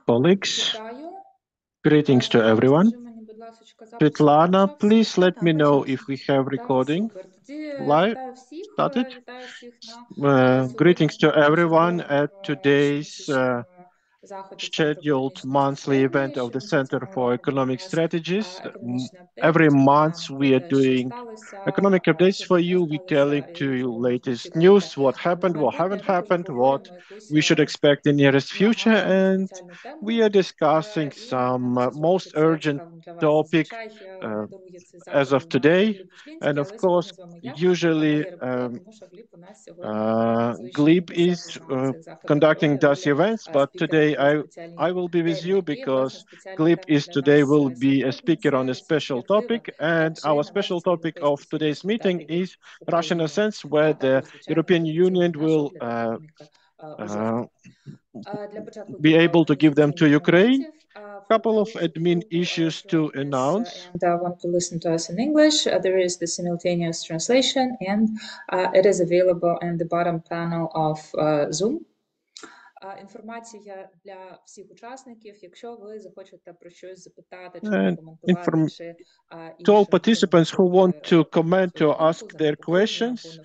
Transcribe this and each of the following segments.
Colleagues, greetings to everyone. Svetlana, please let me know if we have recording live started. Greetings to everyone at today's scheduled monthly event of the Center for Economic Strategies. Every month we are doing economic updates for you. We're telling to you latest news, what happened, what haven't happened, what we should expect in nearest future, and we are discussing some most urgent topic as of today. And of course, usually Hlib is conducting those events, but today I will be with you because Hlib is today will be a speaker on a special topic, and our special topic of today's meeting is Russian assents, where the European Union will be able to give them to Ukraine. Couple of admin issues to announce. And want to listen to us in English, there is the simultaneous translation, and it is available in the bottom panel of Zoom. Інформація для всіх учасників, якщо ви захочете про щось запитати чи прокоментувати, чи to all participants who want to comment or ask their questions,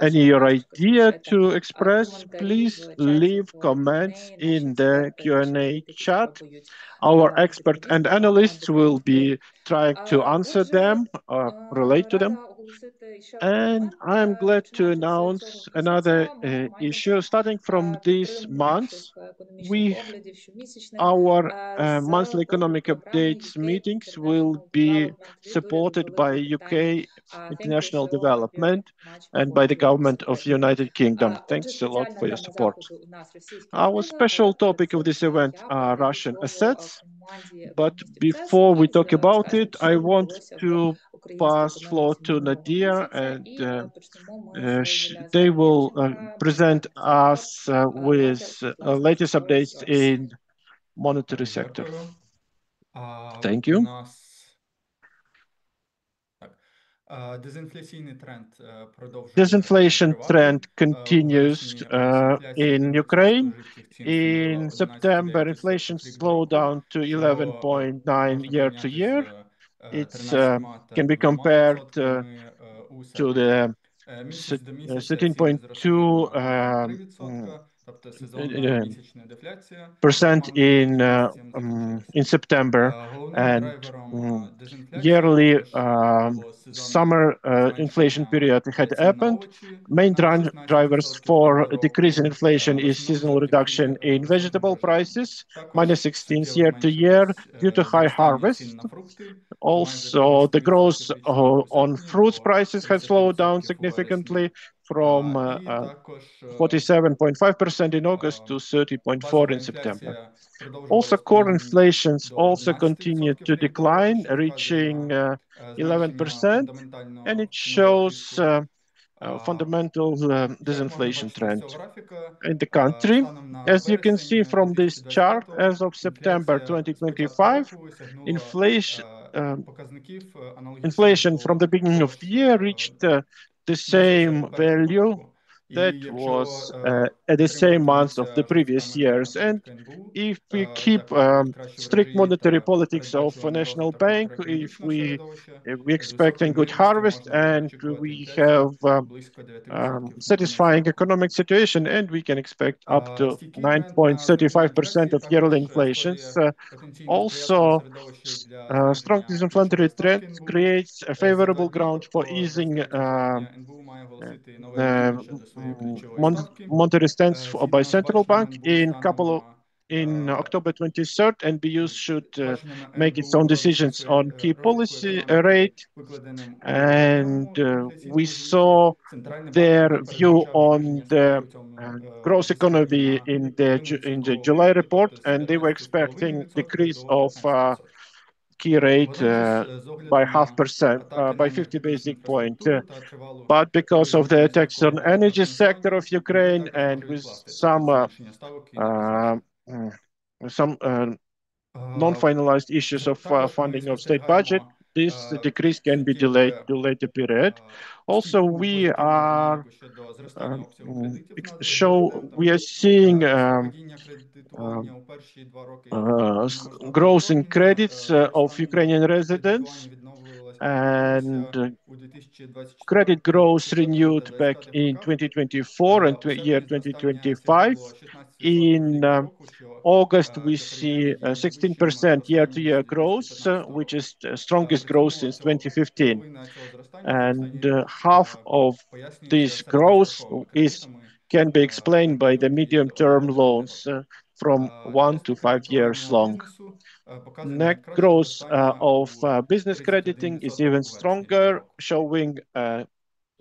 any your idea to express, please leave comments in the Q&A chat. Our expert and analysts will be trying to answer them or relate to them. And I'm glad to announce another issue. Starting from this month, our monthly economic updates meetings will be supported by UK International Development and by the government of the United Kingdom. Thanks a lot for your support. Our special topic of this event are Russian assets. But before we talk about it, I want to pass floor to Nadia, and they will present us with latest updates in monetary sector. Thank you. Disinflation trend continues in Ukraine. In September, inflation slowed down to 11.9 year to year. It can be compared to the 13.2% in September, and yearly summer inflation period had happened. Main drivers for a decrease in inflation is seasonal reduction in vegetable prices, -16 year to year due to high harvest. Also, the growth on fruits prices has slowed down significantly from 47.5% in August to 30.4% in September. Also, core inflations also continued to decline, reaching 11%, and it shows fundamental disinflation trend in the country. As you can see from this chart, as of September 2025, inflation from the beginning of the year reached the same value that was at the same month of the previous years. And if we keep strict monetary politics of a national bank, if we expect a good harvest and we have satisfying economic situation, and we can expect up to 9.35% of yearly inflation. Also, strong disinflationary trend creates a favorable ground for easing monetary stance by central bank in October 23rd. NBU should make its own decisions on key policy rate, and we saw their view on the gross economy in the July report, and they were expecting decrease of key rate by 0.5%, by 50 basic point. But because of the attacks on energy sector of Ukraine and with some non-finalized issues of funding of state budget, this decrease can be delayed to later period. Also, we are seeing growth in credits of Ukrainian residents, and credit growth renewed back in 2024 and year 2025. In August, we see 16% year-to-year growth, which is the strongest growth since 2015. And half of this growth can be explained by the medium-term loans from 1 to 5 years long. Net growth of business crediting is even stronger, showing a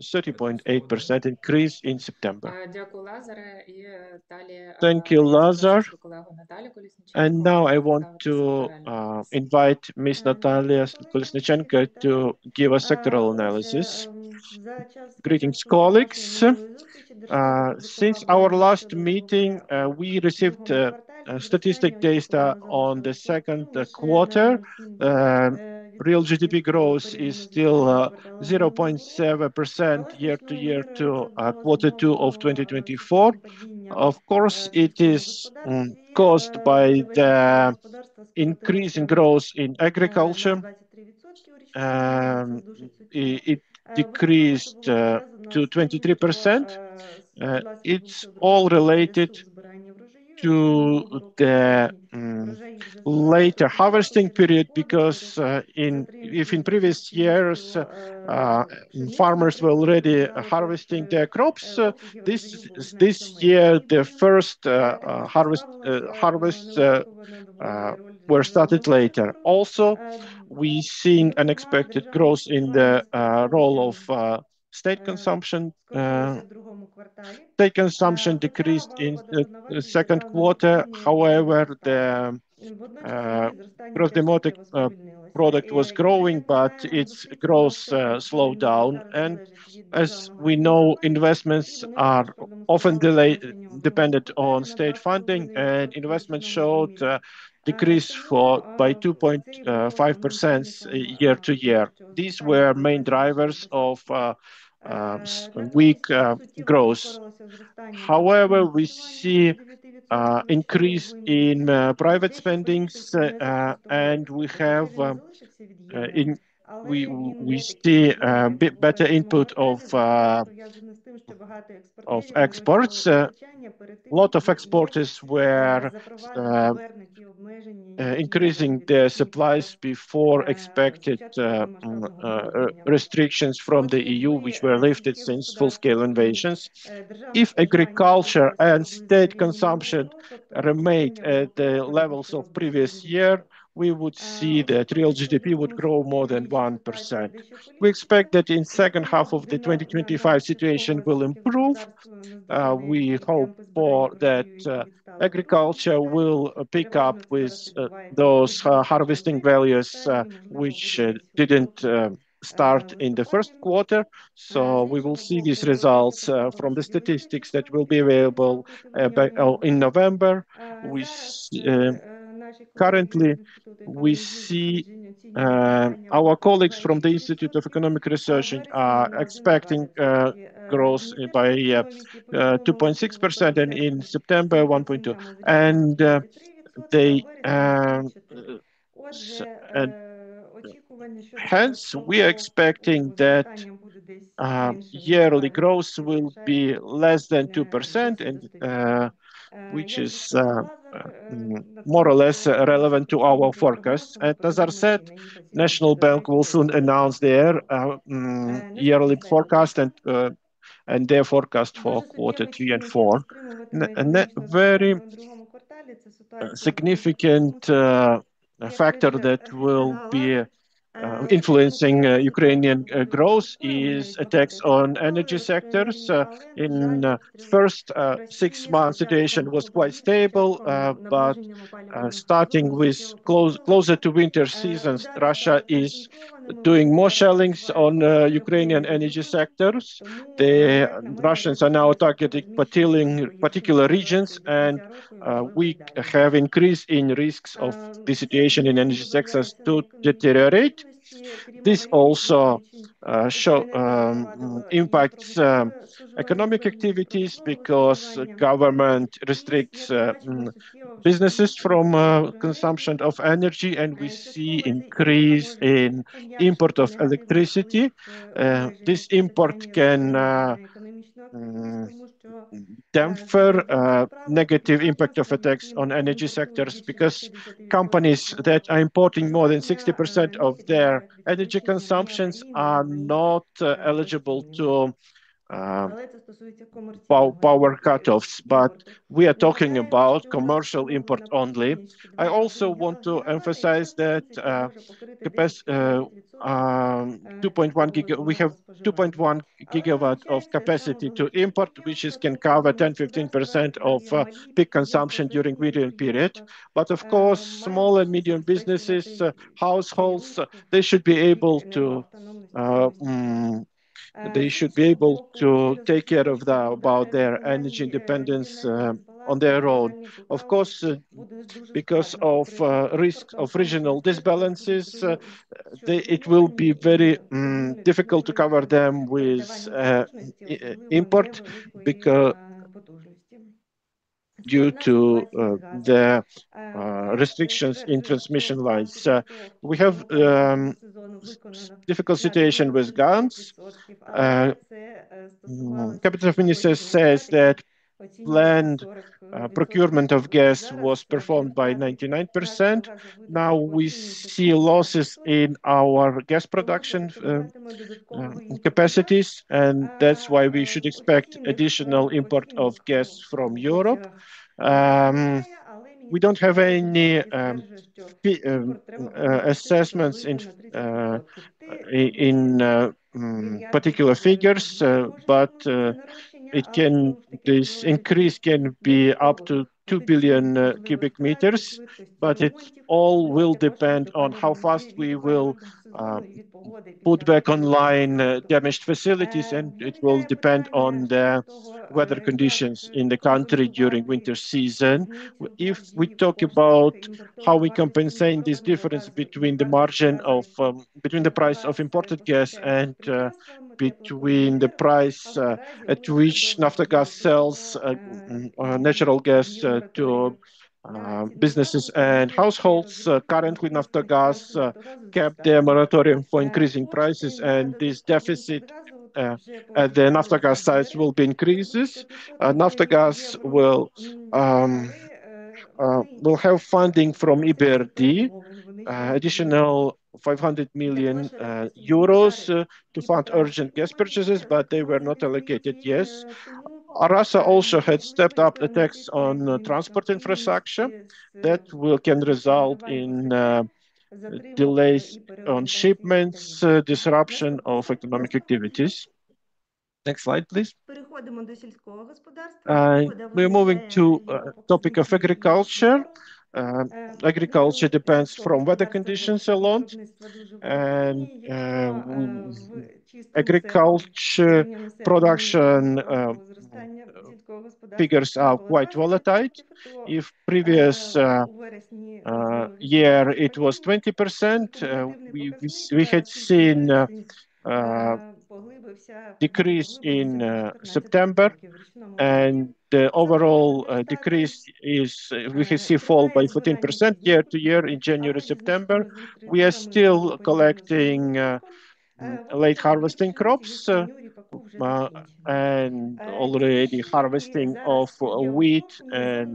30.8% increase in September. Дякую, Лазаре. І далі Thank you, я Lazar. запрошую свою колегу Наталію And Колесніченко now I want представити to секторальний аналіз. invite Ms. Nataliia Kolesnichenko to give a sectoral analysis. За час Greetings, нашої colleagues. минулої зустрічі Держстат Since опублікував our дані last щодо meeting, ВВП у we received другому кварталі. statistic Зростання data очікувано on the залишилось second слабким, лише quarter. на 0,7% Real GDP growth is порівняно з still останнім кварталом минулого року. 0.7% year to year to quarter two of 2024. суттєвим падінням Of course, it сільському is господарстві. caused by Валове сільського the господарства increase in скоротилося growth in на agriculture. 23% у річному рівні. Це дуже суттєво. It Висновили, що decreased було пов'язано to з тим, що 23%. власне був It's ще в другому all кварталі related сув збирання врожаю, to який минулого року the середній врожай вже later збирали у harvesting листопаді, period, because за if in 3,5 previous тисячі years пшениці, farmers were наприклад, already збирали harvesting their crops, обсяги врожаю були значно this year менші. the first Також harvests неочікувано доволі роль were started державного later. сектору. Also, we seeing Зокрема, unexpected державне growth in the role споживання of state consumption. скоротилося в другому кварталі. State consumption Хоча decreased вал in the податковноважень в second державному quarter. управлінні However, зростав. the Водночас її зростання gross теж domestic суттєво сповільнилося. product was growing, Як ми but знаємо, its інвестиції в growth нафту slowed вугільну down. галузь And залежать від as державного we know, фінансування, і investments вони в are розподілому often скоротилися значення у другому dependent on кварталі на state funding, and 2,5% у investment річному showed вимірі. decrease by Це і було основним 2.5% чинником year to year. цього These зростання were ВВП main drivers of weak суттєво growth. прискорилося зростання However, приватного we споживання до see 9%, що increase in інвестиції private дещо помітив spendings, піднесок коштового and we експорту. have Хоча він не залишився від'ємним, in але we він we не такий see сильний, як bit в better самому input кварталі. Зокрема, пов'язано з тим, що багато of експортерів exports. нарощували постачання перед A тим, lot як of ЄС exporters were запровадив тепер на ті обмеження, які були increasing their відсутні під supplies час before expected початку повномасштабного вторгнення. restrictions from the Отже, EU, якби which were lifted сільське since господарство full-scale і invasions. державне If споживання agriculture залишилося and приблизно на state рівні минулого consumption року, то remained зростання at ВВП the levels of перевищило б previous 1%. year, we would see that real Очікується, що в GDP would другому grow more than півріччі ситуація 1%. дещо We expect поліпшиться. that in second half Зокрема, of the на 2025 situation частково will сільське improve. господарство наздогонить We hope темпи збирання for that врожаю, які відстали в другому agriculture кварталі. will pick up Переважно це with зараз відбувається на those другому та harvesting четвертому values кварталі, можливо, which буде десь у didn't жовтні, start in the листопаді first quarter. З So we will іншого see these боку, дещо results from the послабилося ділові statistics that will стосунки be available проти внутрішнього in виробництва. November. Зараз наші колеги Currently, з Інституту we економічних see досліджень оцінюють зростання our ВВП у colleagues from the вересні на Institute of 2%, Economic а в Research вересні are на expecting 1,2%. growth by Міністерство економіки повідомило, що ВВП 2.6%, у and in серпні September за 1.2. підсумками зріс на And 2,3%, а в they вересні на 2,4%. s- Отже, and очікування щодо hence we are податкового expecting that зростання буде десь меншим, ніж yearly growth 2%, will be залишається less than 2%, досить and достовірним. which Як is зазначив Лазар, more or less Нацбанку relevant to our очікується forecasts. прогноз And as I said, перегляну на інфляційних National Bank will показників soon announce their Наступний yearly слайд, будь forecast ласка. and their forecast for Дуже quarter суттєвий 3 and чинник, який 4. стримуватиме And that економічне very зростання у другому кварталі, це ситуація в енергетичному significant секторі. Як factor пише that will be Лазар, influencing демонструється Ukrainian суттєва growth інфраструктура, is навіть багато attacks on експортували energy sectors. електроенергію, але, на In жаль, обстріли first six Росії з months, situation початком was quite з stable, початком but наближенням опалювального starting сезону with суттєво closer посилилися. to winter seasons, Удари Russia стали is концентрованими, doing вони more зараз shellings перебувають on під Ukrainian підрахунною energy загрозою. sectors. Тому, The як на мене, Russians are now ризикується targeting розміщення particular ситуації regions, до and кінця року і, можливо, і we далі. have increase in risks of the Це, situation in звісно, energy sectors позначається на to економічній deteriorate. активності. Крім This аварійних also відключень show Укренерго запровадило і impacts промислове споживання, economic обмеження activities промислового because споживання. government І, restricts як ми бачимо, суттєво businesses from consumption of energy, and we see increase in import of electricity. This import can mm, damper negative impact of attacks on energy sectors because companies that are importing more than 60% of their energy consumptions are not eligible to uh, power cutoffs, but we are talking about commercial import only. I also want to emphasize that 2.1 we have 2.1 gigawatt of capacity to import, which can cover 10-15% of peak consumption during winter period. But of course, small and medium businesses, households, they should be able to uh, mm, they should be able to take care of about their energy independence on their own. Of course, because of risk of regional disbalances, it will be very difficult to cover them with import because due to the restrictions in transmission lines. We have difficult situation with gas. Cabinet Minister says that planned procurement of gas was performed by 99%. Now we see losses in our gas production capacities, and that's why we should expect additional import of gas from Europe. We don't have any assessments uh, in particular figures, but this increase can be up to 2 billion cubic meters, but it all will depend on how fast we will uh, put back online damaged facilities, and it will depend on the weather conditions in the country during winter season. If we talk about how we compensate this difference between the margin of between the price of imported gas and between the price at which Naftogaz sells natural gas to businesses and households. Currently, Naftogaz kept their moratorium for increasing prices, and this deficit at the Naftogaz sites will be increases. Naftogaz um, will have funding from EBRD, additional 500 million euros to fund urgent gas purchases, but they were not allocated yet. Arasa also had stepped up the tax on transport infrastructure that can result in delays on shipments, disruption of economic activities. Next slide, please. We're moving to topic of agriculture. Agriculture depends from weather conditions a lot, and agriculture production figures are quite volatile. If previous year it was 20%, we had seen decrease in September, and the overall decrease is we can see fall by 14% year to year in January, September. We are still collecting late harvesting crops and already harvesting of wheat uh,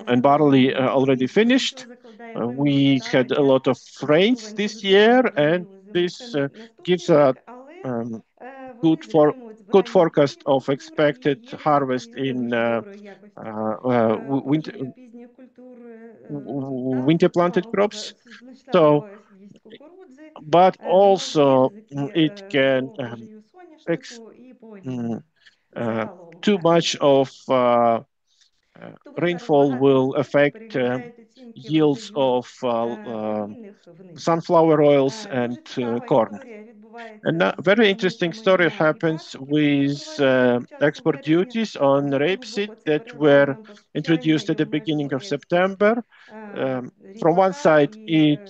and barley already finished. We had a lot of rains this year, and this gives a um, good forecast of expected harvest in winter planted crops. So, but also it can mm, uh, too much of rainfall will affect yields of sunflower oils and corn. And a very interesting story happens with export duties on rapeseed that were introduced at the beginning of September. From one side, it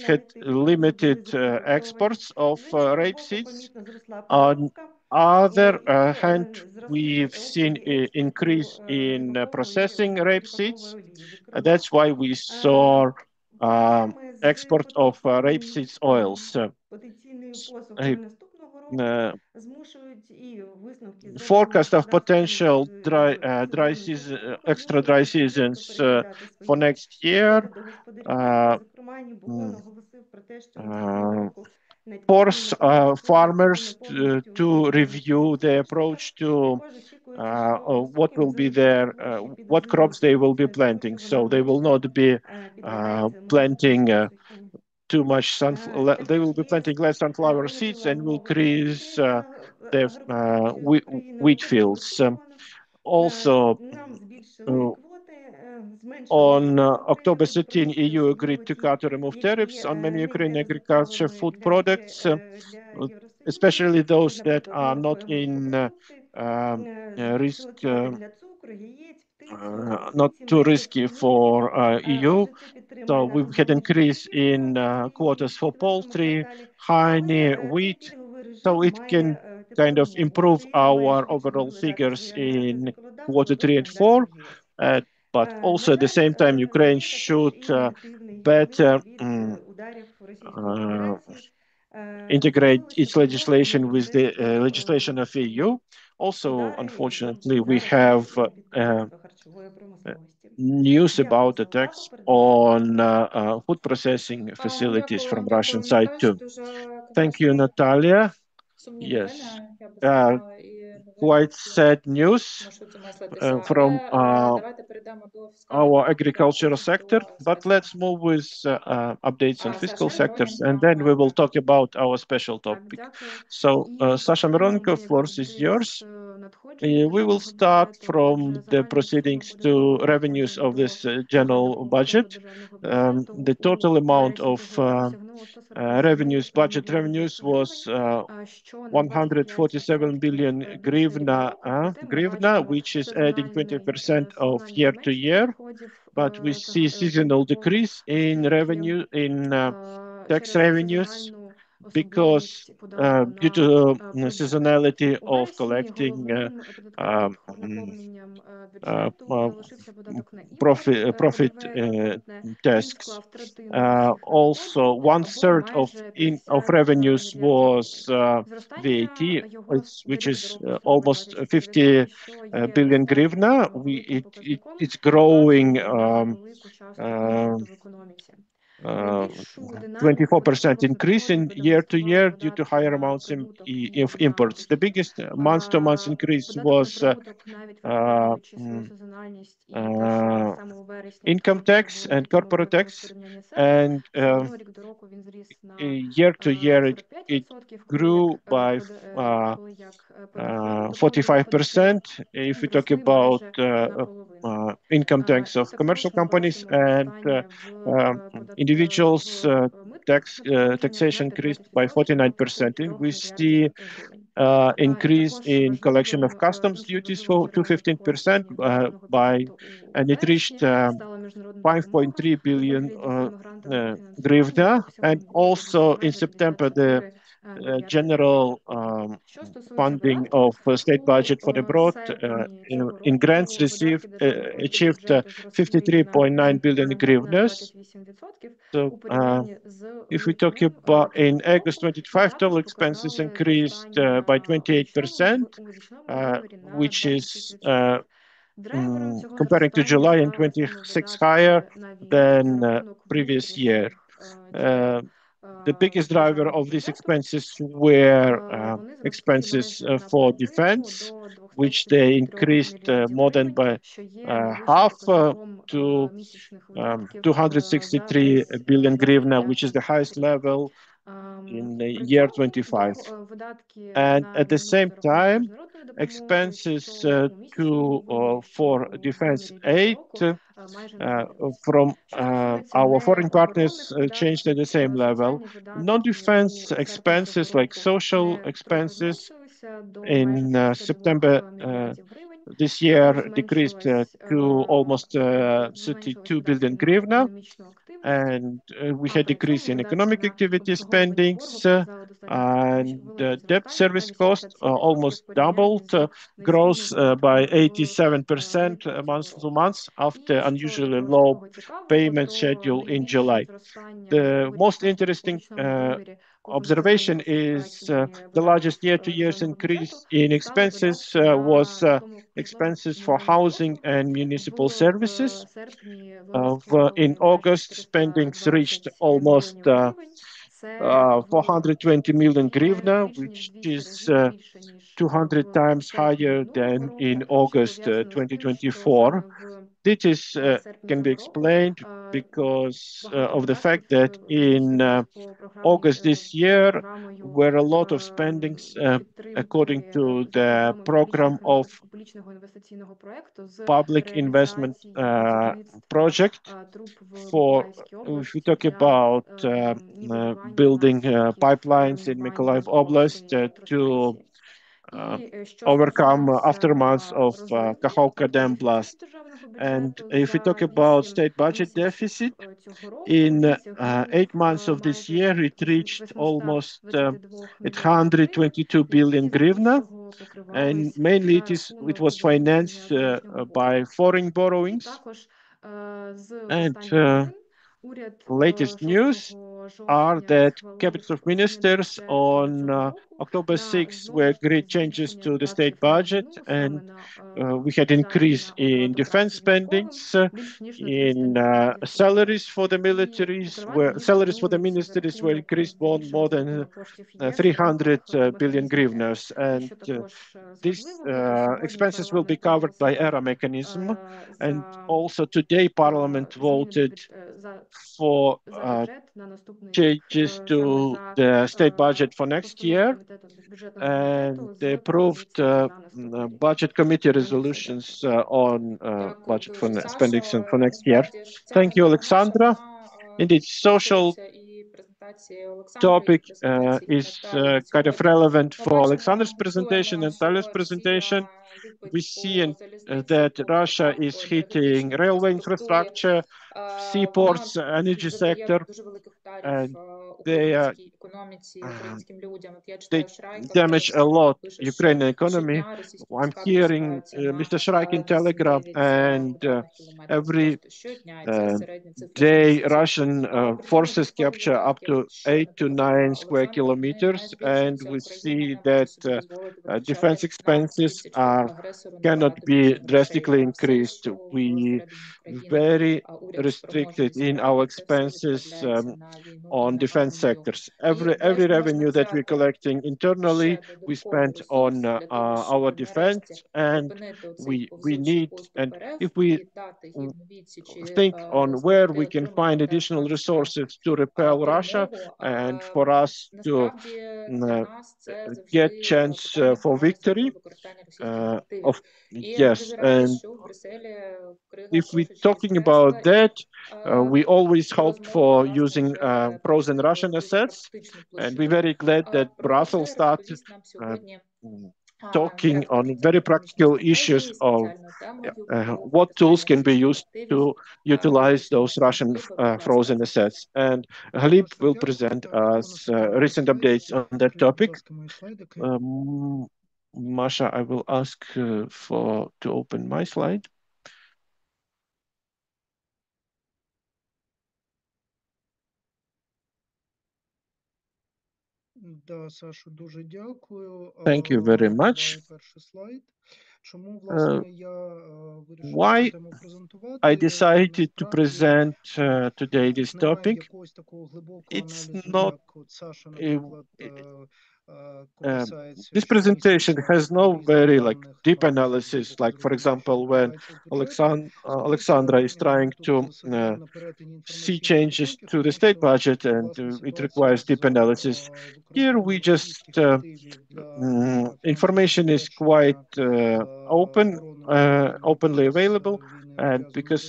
had limited exports of rapeseeds. On other hand, we've seen an increase in processing rapeseeds. That's why we saw export of rapeseed oils. Uh, uh, Forecast of potential dry season, extra dry seasons for next year. Uh, mm, uh, Force farmers to review the approach to what will be their what crops they will be planting. So they will not be planting too much sunflower. They will be planting less sunflower seeds and will increase their wheat fields. Also, uh, on October 13, EU agreed to cut or remove tariffs on many Ukrainian agriculture food products, especially those that are not in risk, not too risky for EU. So we've had increase in quotas for poultry, honey, wheat. So it can kind of improve our overall figures in quarter 3 and 4. But also at the same time, Ukraine should better uh, integrate its legislation with the legislation of EU. Also, unfortunately, we have news about attacks on food processing facilities from Russian side too. Thank you, Natalia. Yes, сумнівна, я би uh, сказала, і новина quite такі, sad news мушу замислитися. from Але давайте перейдемо до фіскального our коментаря agricultural sector, до but спецу. let's move with updates on Саша fiscal sectors, and Мироненко. then we will talk about our special Так, topic. дякую. So, І Sasha почнемо Myronenko, ми, як floor is завжди, yours. з надходжень We will державного start бюджету. from Отже, the загальна сума proceedings to податкових revenues надходжень of до this general загального фонду budget. державного бюджету The у total amount вересні of цього року сягнуло 147 revenues, budget мільйонів revenues гривень, was що на 147 25% billion більше від року. Проте ми бачимо which is adding сезональний 20% of year to зменшення year. доходів But we see seasonal податкових, decrease in оскільки revenue in tax через revenues сезональну because особливість податку due на to продукти. seasonality У of вересні collecting головним податковим наповненням uh, бюджету uh, залишився податок на імпорт, profit ПДВ імпортне. Він tasks. склав третину всіх Also, надходжень one або third майже of 50 revenues мільярдів was гривень. Зростання VAT, його за which рік до is року становить almost 24%, 50 що є billion достатньо grivna. великим показником, It's показує growing на велику частку uh, імпорту в економіці. uh, Найбільшу динаміку 24% податкових increase in надходів year to продемонстрували year due to податки higher на amounts прибуток of і на imports. The дохід. biggest month-to-month increase Податок на was прибуток, навіть враховуючи свою сезональність і те, що саме у вересні income відкриті tax and були corporate виплати tax, порівняння серпня, and все одно рік до року він зріс на year to year it 45%, grew by коли як податкові доходи і 45% if we talk зросли about майже наполовину. income tax І of commercial також ми companies бачимо and зростання individuals митних надходженнях на taxation increased by 15% до 49%. And 2,3 we мільярдів see гривень. І increase також in collection of важливим, customs іншим duties важливим for to джерелом 15% надходжень державного by, бюджету у and it reached вересні стала міжнародна допомога 5.3 у billion вигляді фінансового фінансування hryvnia. And обсягом also in майже September, the 54 мільярди гривень. general Що стосується funding видатків, of state у budget for the abroad серпні цього in grants року received видатки державного achieved бюджету зросли на 53.9 billion на hryvnias. 28% So у порівнянні з if we talk липнем about in цього August року, і 25, також total expenses показали increased by зростання річного 28%, у річному розмірі на which is 26%. Драйвером цього comparing to зростання July and стали саме 26 higher видатки на війну за than рахунок previous year. внутрішніх Uh, джерел the biggest driver державного of these бюджету. expenses were Вони зросли expenses майже на for половину defense, до which they 273 increased мільярдів more than гривень, by що є найвищим half показником to місячних видатків за 263 весь billion hryvnia, which is the 25 highest рік. level in the При year цьому 25. видатки And на at the війну same за рахунок time, міжнародної допомоги, expenses що у місячному for вимірі defense цього aid року майже не змінилися. from Що стосується our foreign partners необоронних changed at the видатків, same level. соціальні видатки Non-defense у серпні цього expenses like року social не трохи expenses зменшилися до майже in 32 September мільярдів гривень. this Також year decreased to almost 32 billion зменшилась видатки hryvnia. на економічну активність, and we had decrease in economic activity spendings, and the debt service cost almost doubled, grows by 87% month to month after unusually low payment schedule in July. The most interesting observation is the largest year-to-year increase in expenses was expenses for housing and municipal services. In August, spendings reached almost 420 million hryvnia, which is 200 times higher than in August 2024. This is, can be explained because of the fact that in August this year were a lot of spendings according to the program of public investment project for, if we talk about building pipelines in Mykolaiv Oblast to overcome aftermaths of Kakhovka Dam blast. And if we talk about state budget deficit, in 8 months of this year, it reached almost 822 billion hryvnia, and mainly it was financed by foreign borrowings. And latest news are that Cabinet of Ministers on October 6 were agreed changes to the state budget, and we had increase in defense spendings, in salaries for the militaries, where salaries for the ministries were increased more than 300 billion hryvnias, and these expenses will be covered by ERA mechanism. And also today, Parliament voted for changes to the state budget for next year, and they approved budget committee resolutions on budget for spending for next year. Thank you, Oleksandra. Indeed, social topic is kind of relevant for Alexander's presentation and Natalia's presentation. We see that Russia is hitting railway infrastructure, seaports, energy sector, and they damage a lot Ukrainian economy. I'm hearing Mr. Shrike in Telegram, and every day Russian forces capture up to 8 to 9 square kilometers, and we see that defense expenses cannot be drastically increased. We very restricted in our expenses on defense sectors. Every revenue that we're collecting internally, we spend on our defense, and we need, and if we think on where we can find additional resources to repel Russia and for us to get chance for victory, yes, and if we're talking about that, we always hoped for using frozen Russian assets, and we're very glad that Brussels started talking on very practical issues of what tools can be used to utilize those Russian frozen assets. And Hlib will present us recent updates on that topic. Masha, I will ask to open my slide. Да, Сашу, дуже дякую. Thank you very much. Перший слайд. Чому, власне, я вирішив Why цю тему презентувати? I decided to present today this Немає topic. якогось такого глибокого It's аналізу, not як от Саша, наприклад, this presentation has no very deep analysis, like for example when Alexandra is trying to see changes to the state budget and it requires deep analysis. Here we just information is quite openly available, and because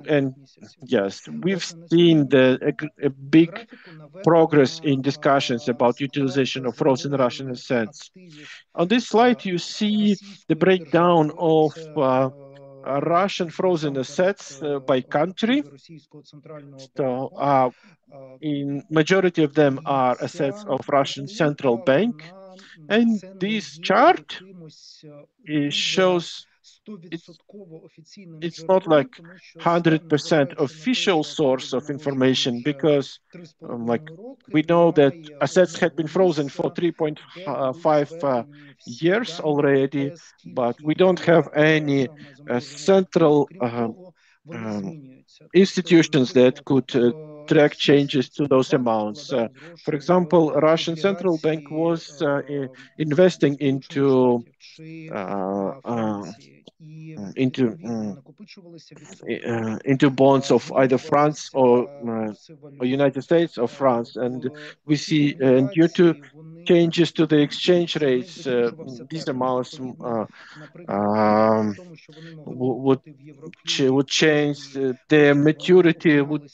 and yes, we've seen a big progress in discussions about utilization of frozen Russian assets. On this slide, you see the breakdown of Russian frozen assets by country. So in majority of them are assets of Russian central bank. And this chart shows it's not like 100% official source of information, because like we know that assets had been frozen for 3.5 years already, but we don't have any central institutions that could track changes to those amounts. For example, Russian central bank was investing into bonds of either France or United States or France, and we see due to changes to the exchange rates, these amounts would change. Their maturity would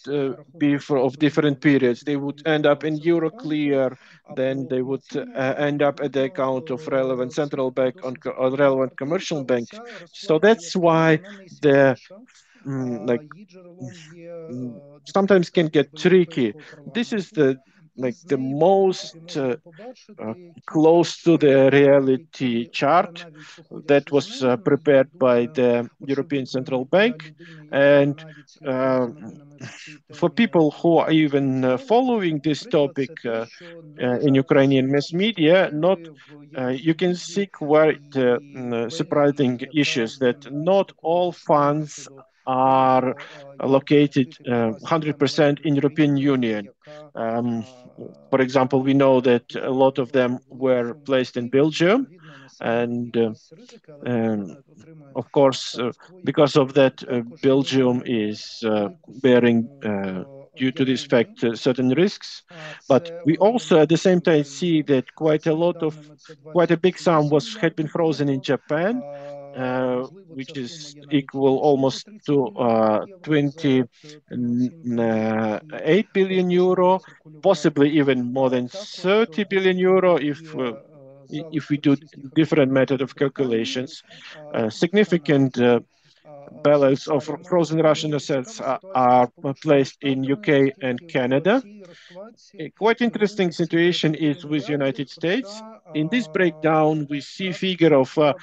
be of different periods. They would end up in Euroclear, then they would end up at the account of relevant central bank or relevant commercial bank. So that's why the sometimes can get tricky. This is the most close to the reality chart that was prepared by the European Central Bank. And for people who are even following this topic in Ukrainian mass media, not you can see quite surprising issues that not all funds are located 100% in European Union. For example, we know that a lot of them were placed in Belgium, and of course, because of that, Belgium is bearing, due to this fact, certain risks. But we also, at the same time, see that quite a big sum had been frozen in Japan, which is equal almost to 28 billion euro, possibly even more than 30 billion euro if we do different method of calculations. Significant balance of frozen Russian assets are placed in UK and Canada. A quite interesting situation is with United States. In this breakdown, we see figure of 4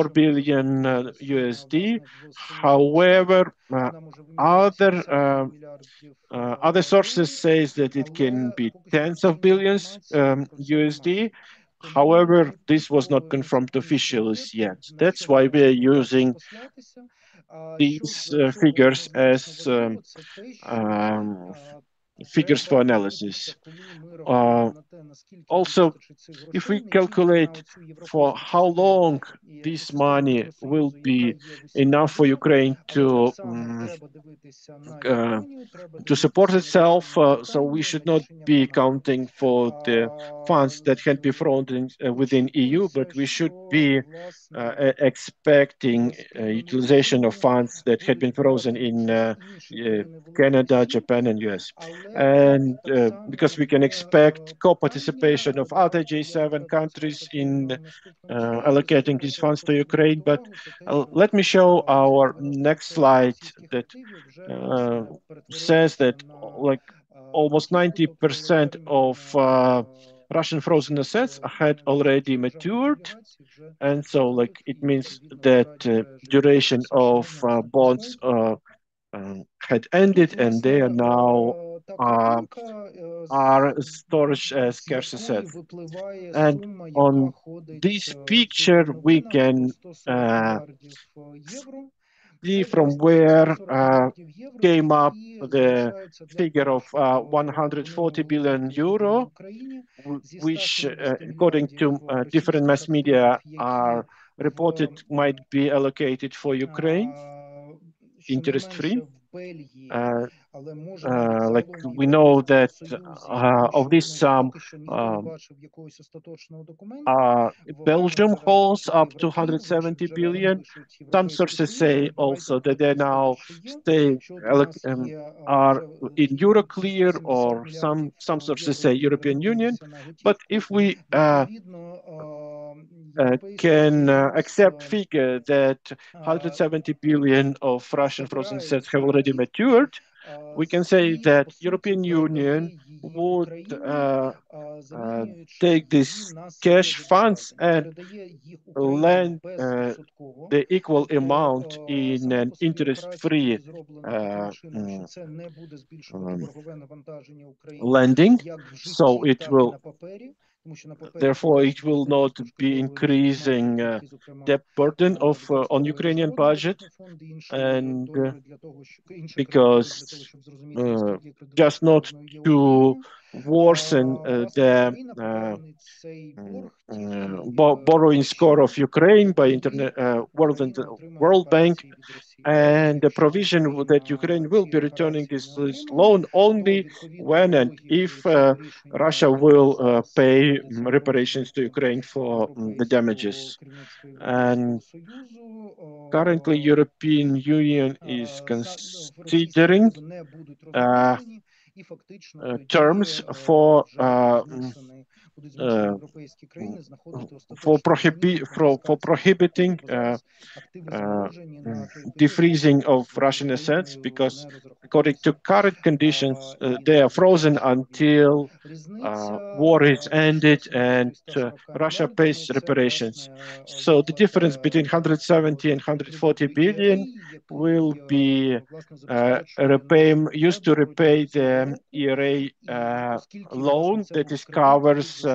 billion USD. However, other sources say that it can be tens of billions USD. However, this was not confirmed officially yet. That's why we are using these figures as figures for analysis. Also, if we calculate for how long this money will be enough for Ukraine to support itself, so we should not be counting for the funds that can be frozen within EU, but we should be expecting utilization of funds that had been frozen in Canada, Japan, and US. And because we can expect co-participation of other G7 countries in allocating these funds to Ukraine. But let me show our next slide that says that like almost 90% of Russian frozen assets had already matured. And so like it means that duration of bonds had ended, and they are now are storage as cash assets. And on this picture, we can see from where came up the figure of 140 billion euro, which, according to different mass media, are reported might be allocated for Ukraine, interest-free. Like we know that of this sum, Belgium holds up to 170 billion. Some sources say also that they now are in Euroclear, or some sources say European Union. But if we can accept figure that 170 billion of Russian frozen assets have already matured, we can say that European Union would take these cash funds and lend the equal amount in an interest-free lending. So it will, therefore, it will not be increasing debt burden on Ukrainian budget, and because just not to worsen the borrowing score of Ukraine by World Bank, and the provision that Ukraine will be returning this loan only when and if Russia will pay reparations to Ukraine for the damages. And currently, European Union is considering terms for prohibiting defreezing of Russian assets, because according to current conditions, they are frozen until war is ended and Russia pays reparations. So the difference between 170 and 140 billion will be used to repay the ERA loan that is covers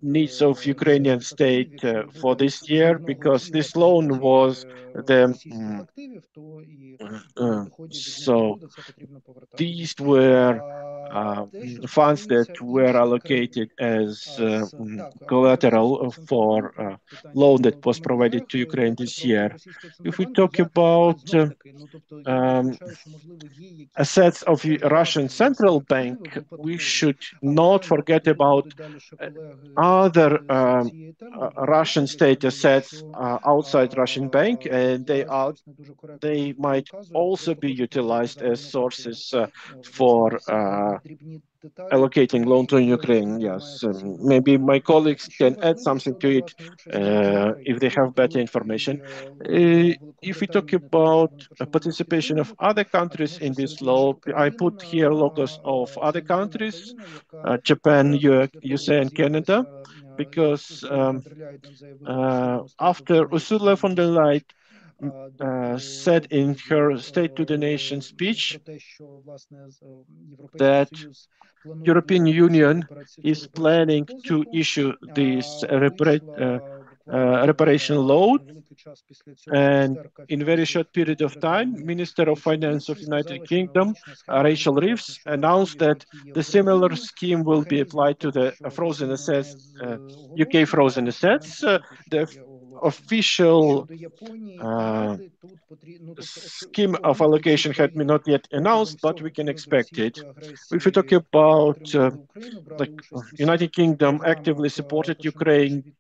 needs of Ukrainian state for this year, because this loan was the so these were funds that were allocated as collateral for loan that was provided to Ukraine this year. If we talk about assets of the Russian Central Bank, we should not forget about other Russian state assets outside Russian bank, and they might also be utilized as sources for allocating loan to Ukraine. Yes, maybe my colleagues can add something to it if they have better information. If we talk about participation of other countries in this law, I put here logos of other countries, Japan, USA, and Canada, because after Ursula von der Leyen said in her State to the Nation speech that European Union is planning to issue this reparation loan, and in a very short period of time, Minister of Finance of United Kingdom, Rachel Reeves, announced that the similar scheme will be applied to the frozen assets, UK frozen assets. The official scheme of allocation had not yet announced, but we can expect it. If we talk about United Kingdom actively supported Ukraine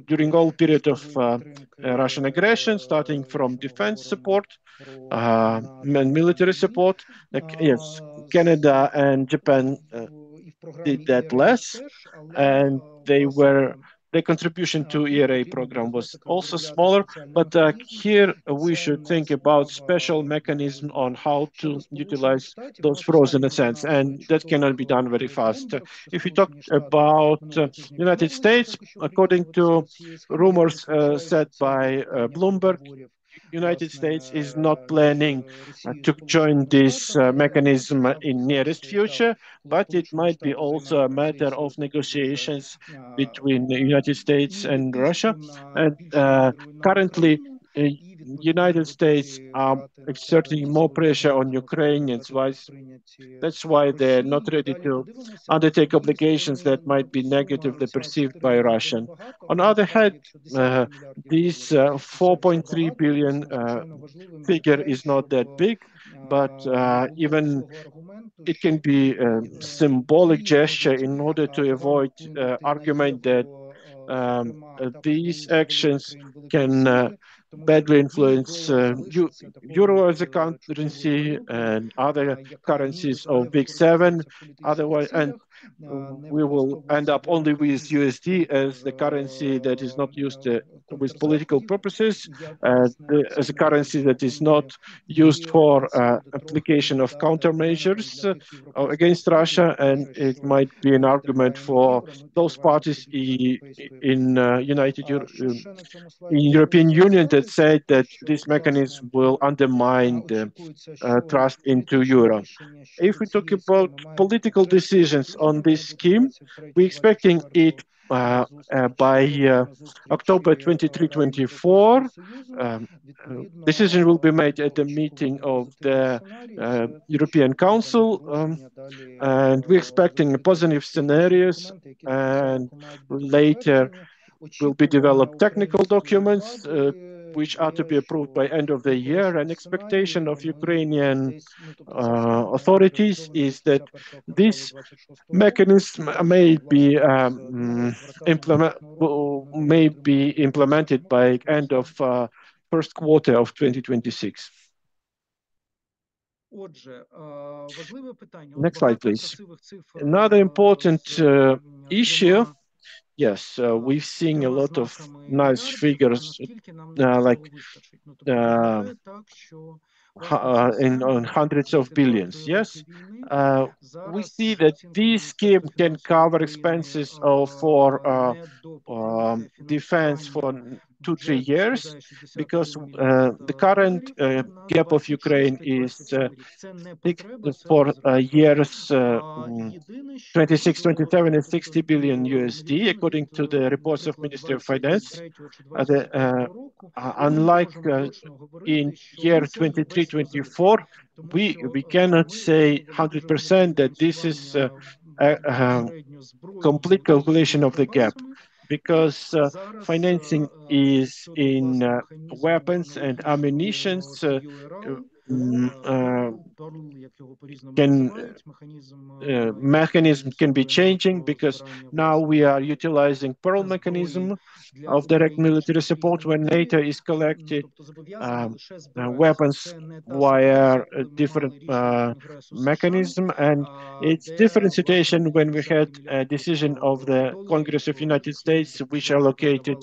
during all period of Russian aggression, starting from defense support and military support. Yes, Canada and Japan did that less, and their contribution to ERA program was also smaller, but here we should think about special mechanism on how to utilize those frozen assets, and that cannot be done very fast. If we talk about United States, according to rumors said by Bloomberg, United States is not planning to join this mechanism in nearest future, but it might be also a matter of negotiations between the United States and Russia. And currently, United States are exerting more pressure on Ukrainians. That's why they're not ready to undertake obligations that might be negatively perceived by Russia. On the other hand, this 4.3 billion figure is not that big, but even it can be a symbolic gesture in order to avoid argument that these actions can badly influence euro as a currency and other currencies of Big Seven. Otherwise, and we will end up only with USD as the currency that is not used with political purposes, as a currency that is not used for application of countermeasures against Russia, and it might be an argument for those parties in European Union that said that this mechanism will undermine the trust into euro. If we talk about political decisions on this scheme, we're expecting it by October 23-24. Decision will be made at the meeting of the European Council, and we're expecting positive scenarios, and later will be developed technical documents which are to be approved by end of the year. An expectation of Ukrainian authorities is that this mechanism may be implemented by end of first quarter of 2026. Next slide, please. Another important issue. Yes, we've seen a lot of nice figures, like in hundreds of billions. Yes, we see that this scheme can cover expenses for defense for 2-3 years, because the current gap of Ukraine is for years 26, 27, and 60 billion USD, according to the reports of Ministry of Finance. Unlike in year 23-24, we cannot say 100% that this is a complete calculation of the gap, because financing is in weapons and ammunition. Mechanism can be changing, because now we are utilizing Pearl mechanism of direct military support when NATO is collected weapons via a different mechanism, and it's different situation when we had a decision of the Congress of United States, which allocated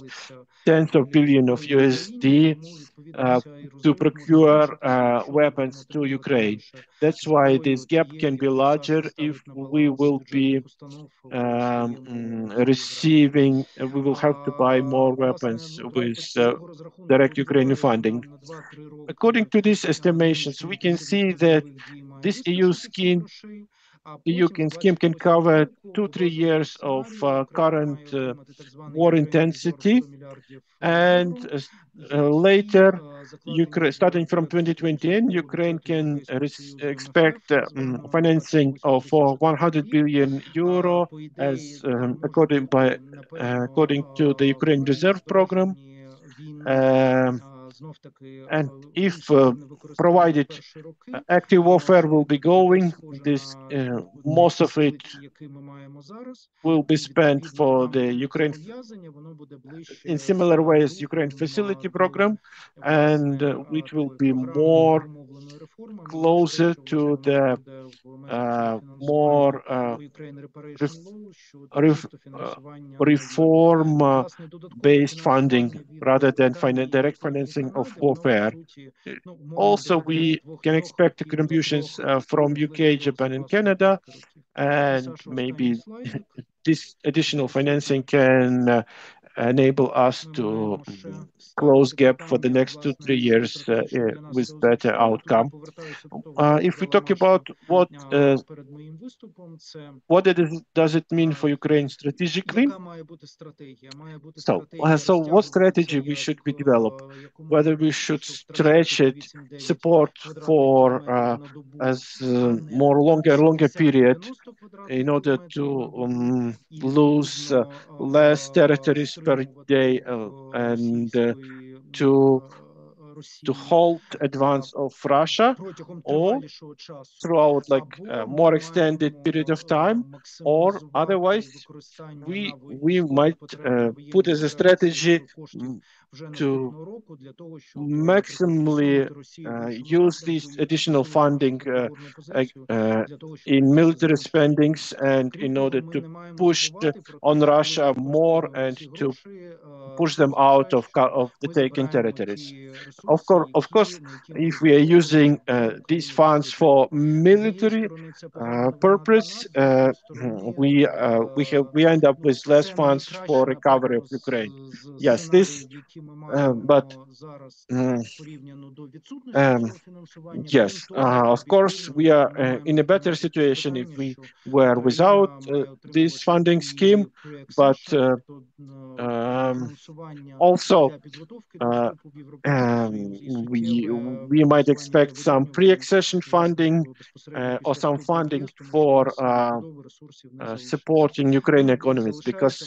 tens of billions of USD to procure weapons to Ukraine. That's why this gap can be larger if we will be receiving, we will have to buy more weapons with direct Ukrainian funding. According to these estimations, we can see that this EU scheme can cover 2-3 years of current war intensity, and later, starting from 2020, Ukraine can expect financing of 100 billion euro, as according to the Ukraine Reserve Program. And if provided active warfare will be going, this most of it will be spent for the Ukraine in similar way as Ukraine Facility Program, and which will be more closer to the more reform-based funding rather than direct financing of warfare. Also, we can expect contributions from UK, Japan, and Canada, and maybe this additional financing can enable us to close gap for the next 2-3 years with better outcome. If we talk about what does it mean for Ukraine strategically? So what strategy we should be developed? Whether we should stretch it, support for as more longer period in order to lose less territories per day and to to halt advance of Russia, or throughout like a more extended period of time, or otherwise we might put as a strategy to maximally use these additional funding in military spendings, and in order to push on Russia more and to push them out of the taken territories. Of course, if we are using these funds for military purpose, we end up with less funds for recovery of Ukraine. Yes, but yes, of course, we are in a better situation if we were without this funding scheme, but also we might expect some pre-accession funding or some funding for supporting Ukrainian economies, because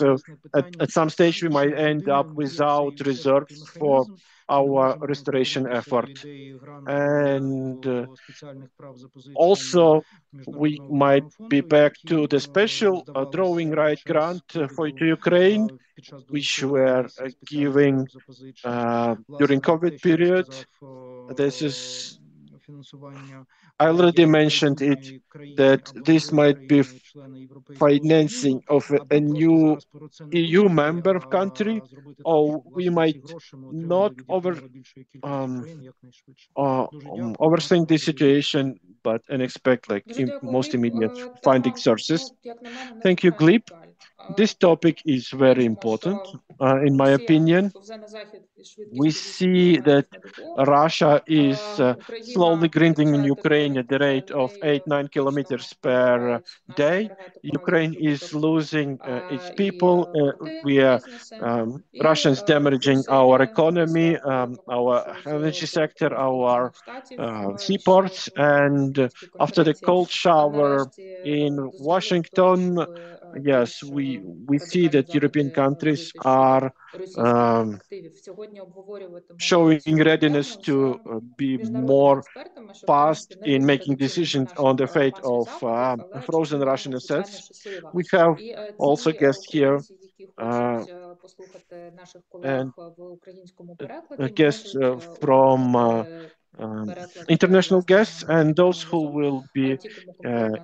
at some stage we might end up without reserves for our restoration effort. And also we might be back to the special drawing right grant to Ukraine, which were giving during COVID period. This is, I already mentioned it, that this might be financing of a new EU member country, or we might not overthink the situation, but and expect like most immediate funding sources. Thank you, Hlib. This topic is very important, in my opinion. We see that Russia is slowly grinding in Ukraine at the rate of 8-9 kilometers per day. Ukraine is losing its people. We are Russians damaging our economy, our energy sector, our seaports, and after the cold shower in Washington, yes, we see that European countries are showing readiness to be more fast in making decisions on the fate of frozen Russian assets. We have also guests here and guests from international guests, and those who will be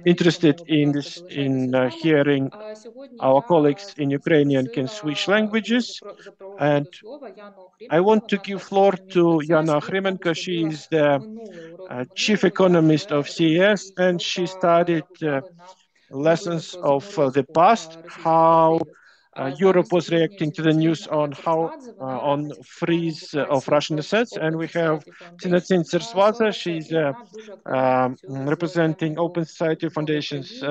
interested in this, in hearing our colleagues in Ukrainian, can switch languages. And I want to give floor to Iana Okhrimenko. She is the chief economist of CES, and she studied lessons of the past, how Europe was reacting to the news on how on freeze of Russian assets. And we have Tinatin Tsertsvadze. She's representing Open Society Foundations,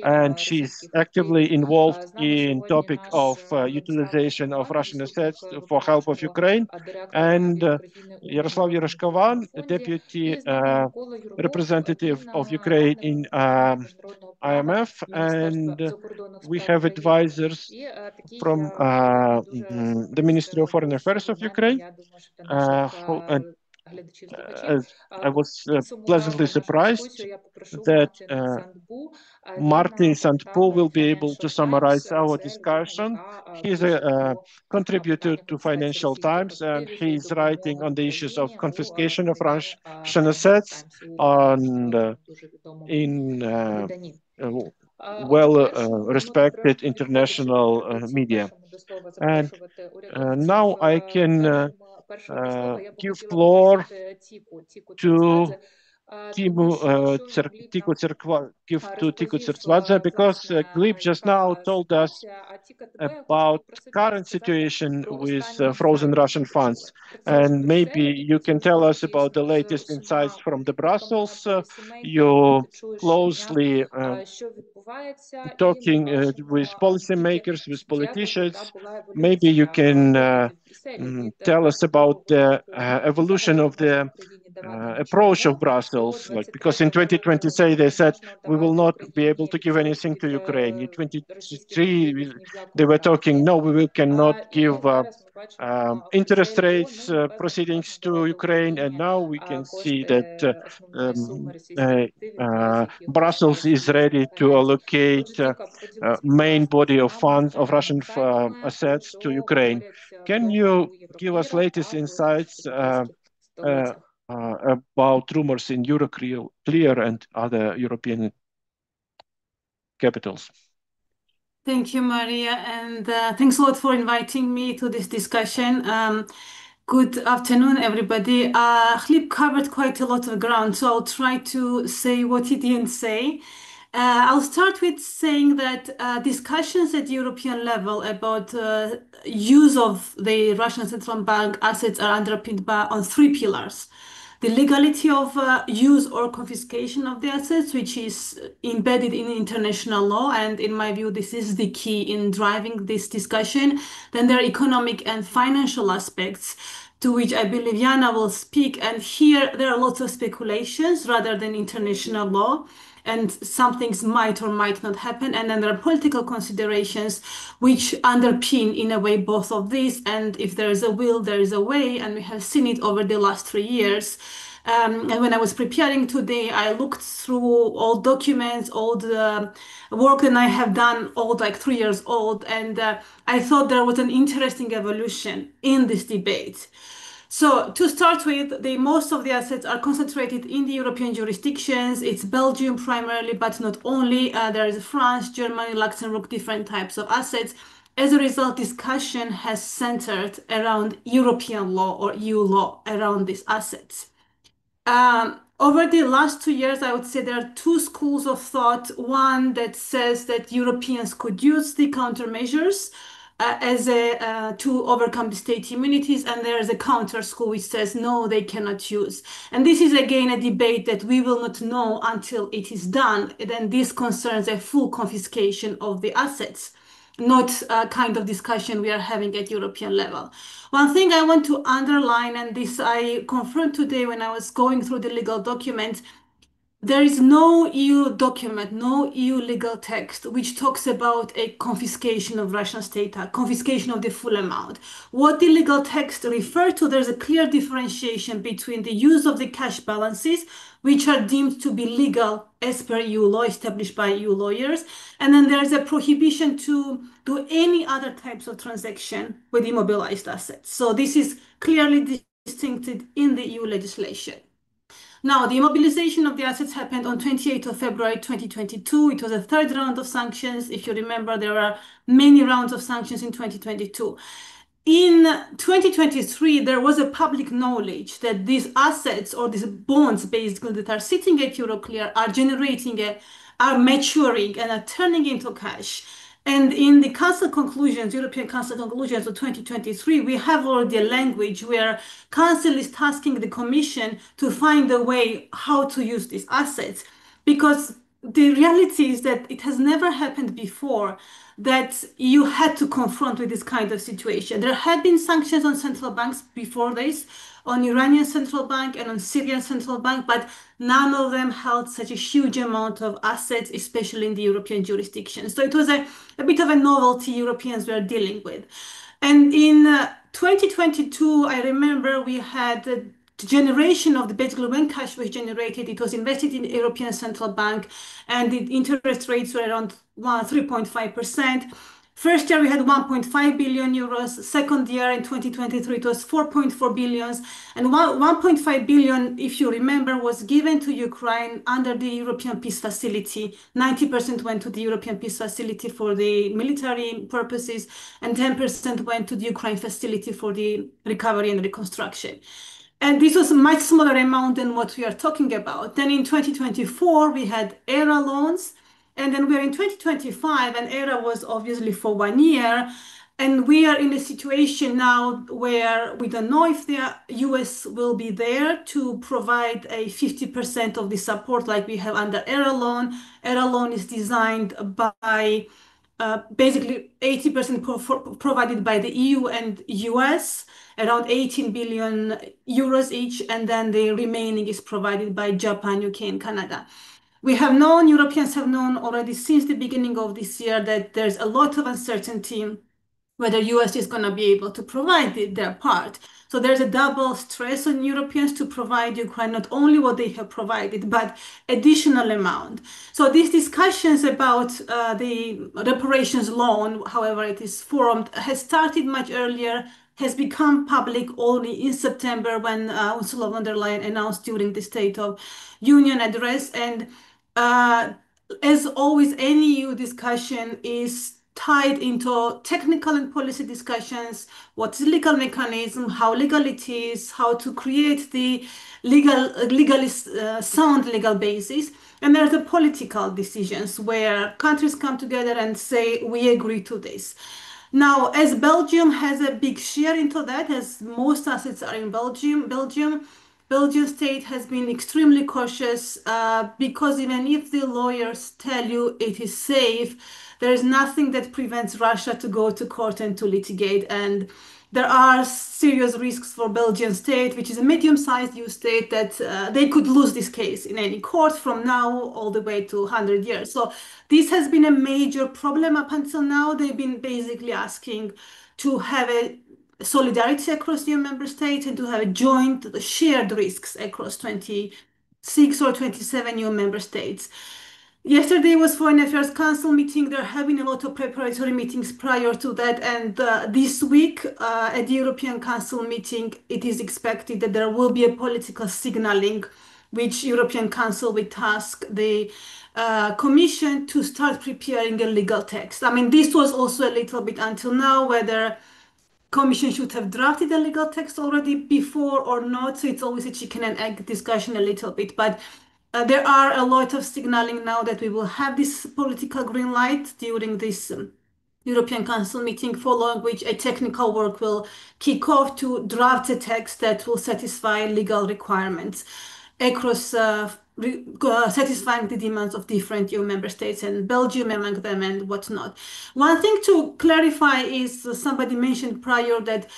and she's actively involved in topic of utilization of Russian assets for help of Ukraine. And Yaroslav Rashkovan, deputy representative of Ukraine in IMF, and we have advisors from the Ministry of Foreign Affairs of Ukraine. And I was pleasantly surprised that Martin Sandbu will be able to summarize our discussion. He's a contributor to Financial Times, and he's writing on the issues of confiscation of Russian assets in well-respected international media. And now I can give floor to Tiku Tsertsvadze, because Hlib just now told us about current situation with frozen Russian funds. And maybe you can tell us about the latest insights from the Brussels. You closely talking with policymakers, with politicians. Maybe you can tell us about the evolution of the approach of Brussels, like, because in 2020 they said we will not be able to give anything to Ukraine. In 2023 they were talking, no, we cannot give interest rates proceedings to Ukraine, and now we can see that Brussels is ready to allocate main body of funds of Russian assets to Ukraine. Can you give us latest insights about rumors in Euroclear and other European capitals? Thank you, Maria, and thanks a lot for inviting me to this discussion. Good afternoon, everybody. Hlib covered quite a lot of ground, so I'll try to say what he didn't say. I'll start with saying that discussions at European level about use of the Russian Central Bank assets are underpinned on three pillars. The legality of use or confiscation of the assets, which is embedded in international law, and in my view, this is the key in driving this discussion. Then there are economic and financial aspects, to which I believe Iana will speak. And here there are lots of speculations rather than international law, and some things might or might not happen. And then there are political considerations which underpin, in a way, both of these. And if there is a will, there is a way. And we have seen it over the last 3 years. And when I was preparing today, I looked through all documents, all the work that I have done, all like 3 years old. And I thought there was an interesting evolution in this debate. So to start with, most of the assets are concentrated in the European jurisdictions. It's Belgium primarily, but not only. There is France, Germany, Luxembourg, different types of assets. As a result, discussion has centered around European law or EU law around these assets. Over the last 2 years, I would say there are two schools of thought. One that says that Europeans could use the countermeasures to overcome the state immunities, and there is a counter school which says no, they cannot use. And this is again a debate that we will not know until it is done. Then this concerns a full confiscation of the assets, not a kind of discussion we are having at European level. One thing I want to underline, and this I confirmed today when I was going through the legal documents, there is no EU document, no EU legal text which talks about a confiscation of Russian state, confiscation of the full amount. What the legal text refers to, there's a clear differentiation between the use of the cash balances, which are deemed to be legal as per EU law established by EU lawyers, and then there's a prohibition to do any other types of transaction with immobilized assets. So this is clearly distincted in the EU legislation. Now, the immobilization of the assets happened on 28th of February 2022. It was a third round of sanctions. If you remember, there were many rounds of sanctions in 2022. In 2023, there was a public knowledge that these assets or these bonds, basically, that are sitting at Euroclear are maturing and are turning into cash. And in the Council conclusions, European Council conclusions of 2023, we have already a language where Council is tasking the Commission to find a way how to use these assets. Because the reality is that it has never happened before that you had to confront with this kind of situation. There had been sanctions on central banks before this, on Iranian central bank and on Syrian central bank, but none of them held such a huge amount of assets, especially in the European jurisdiction. So it was a bit of a novelty Europeans were dealing with. And in 2022, I remember we had the generation of the basically when cash was generated, it was invested in the European Central Bank, and the interest rates were around 3.5%. First year we had 1.5 billion euros. Second year in 2023 it was 4.4 billion, and 1.5 billion, if you remember, was given to Ukraine under the European Peace Facility. 90% went to the European Peace Facility for the military purposes, and 10% went to the Ukraine facility for the recovery and reconstruction. And this was a much smaller amount than what we are talking about. Then in 2024, we had ERA loans. And then we're in 2025, and ERA was obviously for 1 year. And we are in a situation now where we don't know if the US will be there to provide a 50% of the support like we have under ERA loan. ERA loan is designed by basically 80% provided by the EU and US, around 18 billion euros each, and then the remaining is provided by Japan, UK, and Canada. Europeans have known already since the beginning of this year that there's a lot of uncertainty whether US is going to be able to provide their part. So there's a double stress on Europeans to provide Ukraine not only what they have provided, but additional amount. So these discussions about the reparations loan, however it is formed, has started much earlier, has become public only in September when Ursula von der Leyen announced during the State of Union address. And as always, any EU discussion is tied into technical and policy discussions, what's the legal mechanism, how legal it is, how to create the legally sound legal basis. And there are the political decisions where countries come together and say, we agree to this. Now, as Belgium has a big share into that, as most assets are in Belgian state has been extremely cautious because even if the lawyers tell you it is safe, there is nothing that prevents Russia to go to court and to litigate. And there are serious risks for Belgian state, which is a medium-sized EU state, that they could lose this case in any court from now all the way to 100 years. So this has been a major problem up until now. They've been basically asking to have a solidarity across EU member states and to have a joint shared risks across 26 or 27 EU member states. Yesterday was Foreign Affairs Council meeting. There have been a lot of preparatory meetings prior to that. And this week at the European Council meeting, it is expected that there will be a political signaling which European Council will task the Commission to start preparing a legal text. I mean, this was also a little bit until now whether Commission should have drafted a legal text already before or not. So it's always a chicken and egg discussion a little bit. But there are a lot of signaling now that we will have this political green light during this European Council meeting, following which a technical work will kick off to draft a text that will satisfy legal requirements across satisfying the demands of different EU member states and Belgium among them and whatnot. One thing to clarify is somebody mentioned prior that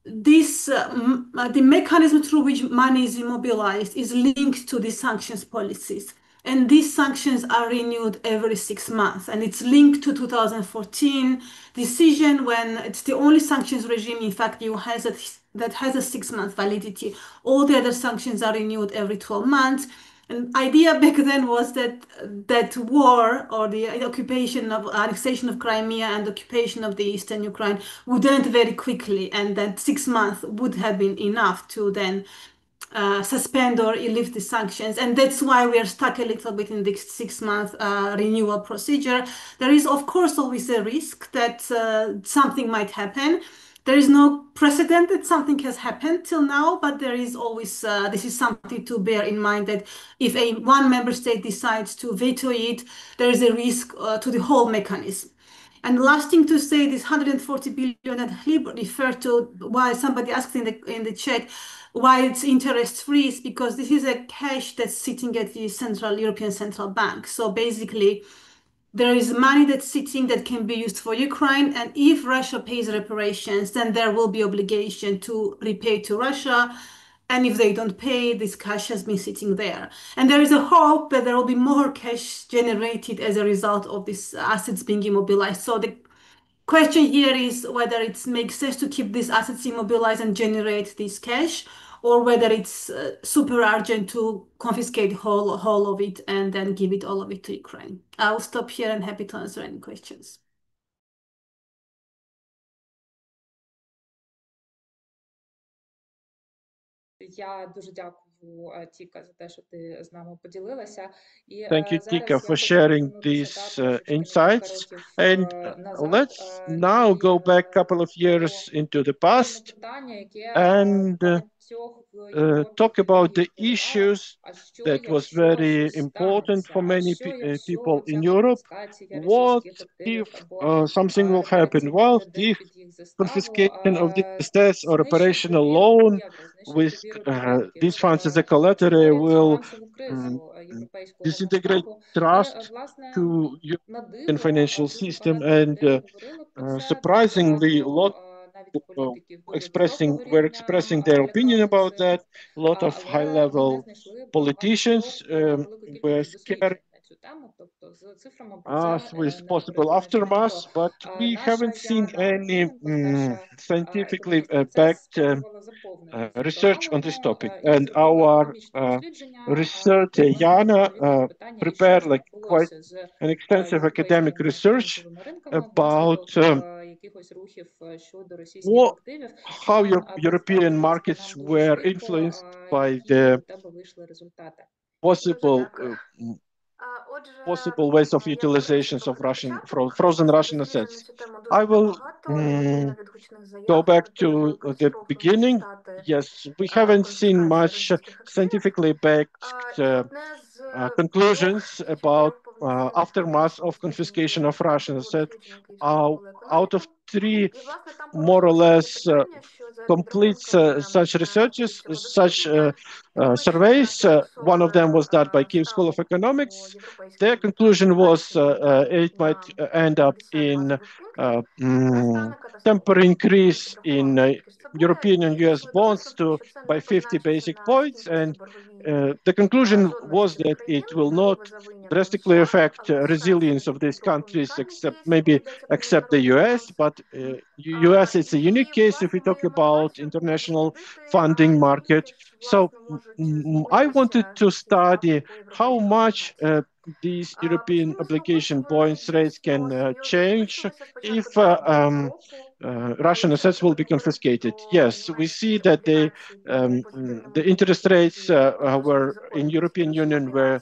this the mechanism through which money is immobilized is linked to the sanctions policies. And these sanctions are renewed every 6 months. And it's linked to 2014 decision when it's the only sanctions regime, in fact, EU has that has a 6-month validity. All the other sanctions are renewed every 12 months. And idea back then was that that war or the occupation of annexation of Crimea and occupation of the eastern Ukraine would end very quickly, and that 6 months would have been enough to then suspend or lift the sanctions. And that's why we are stuck a little bit in this 6-month renewal procedure. There is, of course, always a risk that something might happen. There is no precedent that something has happened till now, but there is always, this is something to bear in mind that if one member state decides to veto it, there is a risk to the whole mechanism. And the last thing to say, this 140 billion that Hlib referred to, why somebody asked in the chat, why it's interest free is because this is a cash that's sitting at the European Central Bank. So basically, there is money that's sitting that can be used for Ukraine, and if Russia pays reparations, then there will be obligation to repay to Russia. And if they don't pay, this cash has been sitting there. And there is a hope that there will be more cash generated as a result of these assets being immobilized. So the question here is whether it makes sense to keep these assets immobilized and generate this cash, or whether it's super urgent to confiscate whole of it and then give it all of it to Ukraine. I'll stop here and happy to answer any questions. Я дуже дякую, Тіка, за те, що ти з нами поділилася. Thank you, Tika, for sharing these insights. And let's now go back a couple of years into the past and talk about the issues that was very important for many people in Europe. What if something will happen? Well, if confiscation of the assets or operational loan with these funds as a collateral will disintegrate trust to European financial system, and surprisingly, a lot were expressing their opinion about that. A lot of high-level politicians were scared with possible aftermath, but we haven't seen any scientifically backed research on this topic. And our researcher, Iana, prepared like quite an extensive academic research about how European markets were influenced by the possible ways of utilizations of frozen Russian assets. I will go back to the beginning. Yes, we haven't seen much scientifically backed conclusions about aftermath of confiscation of Russian assets. Out of three, more or less, complete such researches, such surveys. One of them was done by Kyiv School of Economics. Their conclusion was it might end up in temporary increase in European and US bonds by 50 basic points. And the conclusion was that it will not drastically affect resilience of these countries, except the US. But US is a unique case if we talk about international funding market. So I wanted to study how much these European obligation bonds rates can change if Russian assets will be confiscated. Yes, we see that the interest rates were in European Union were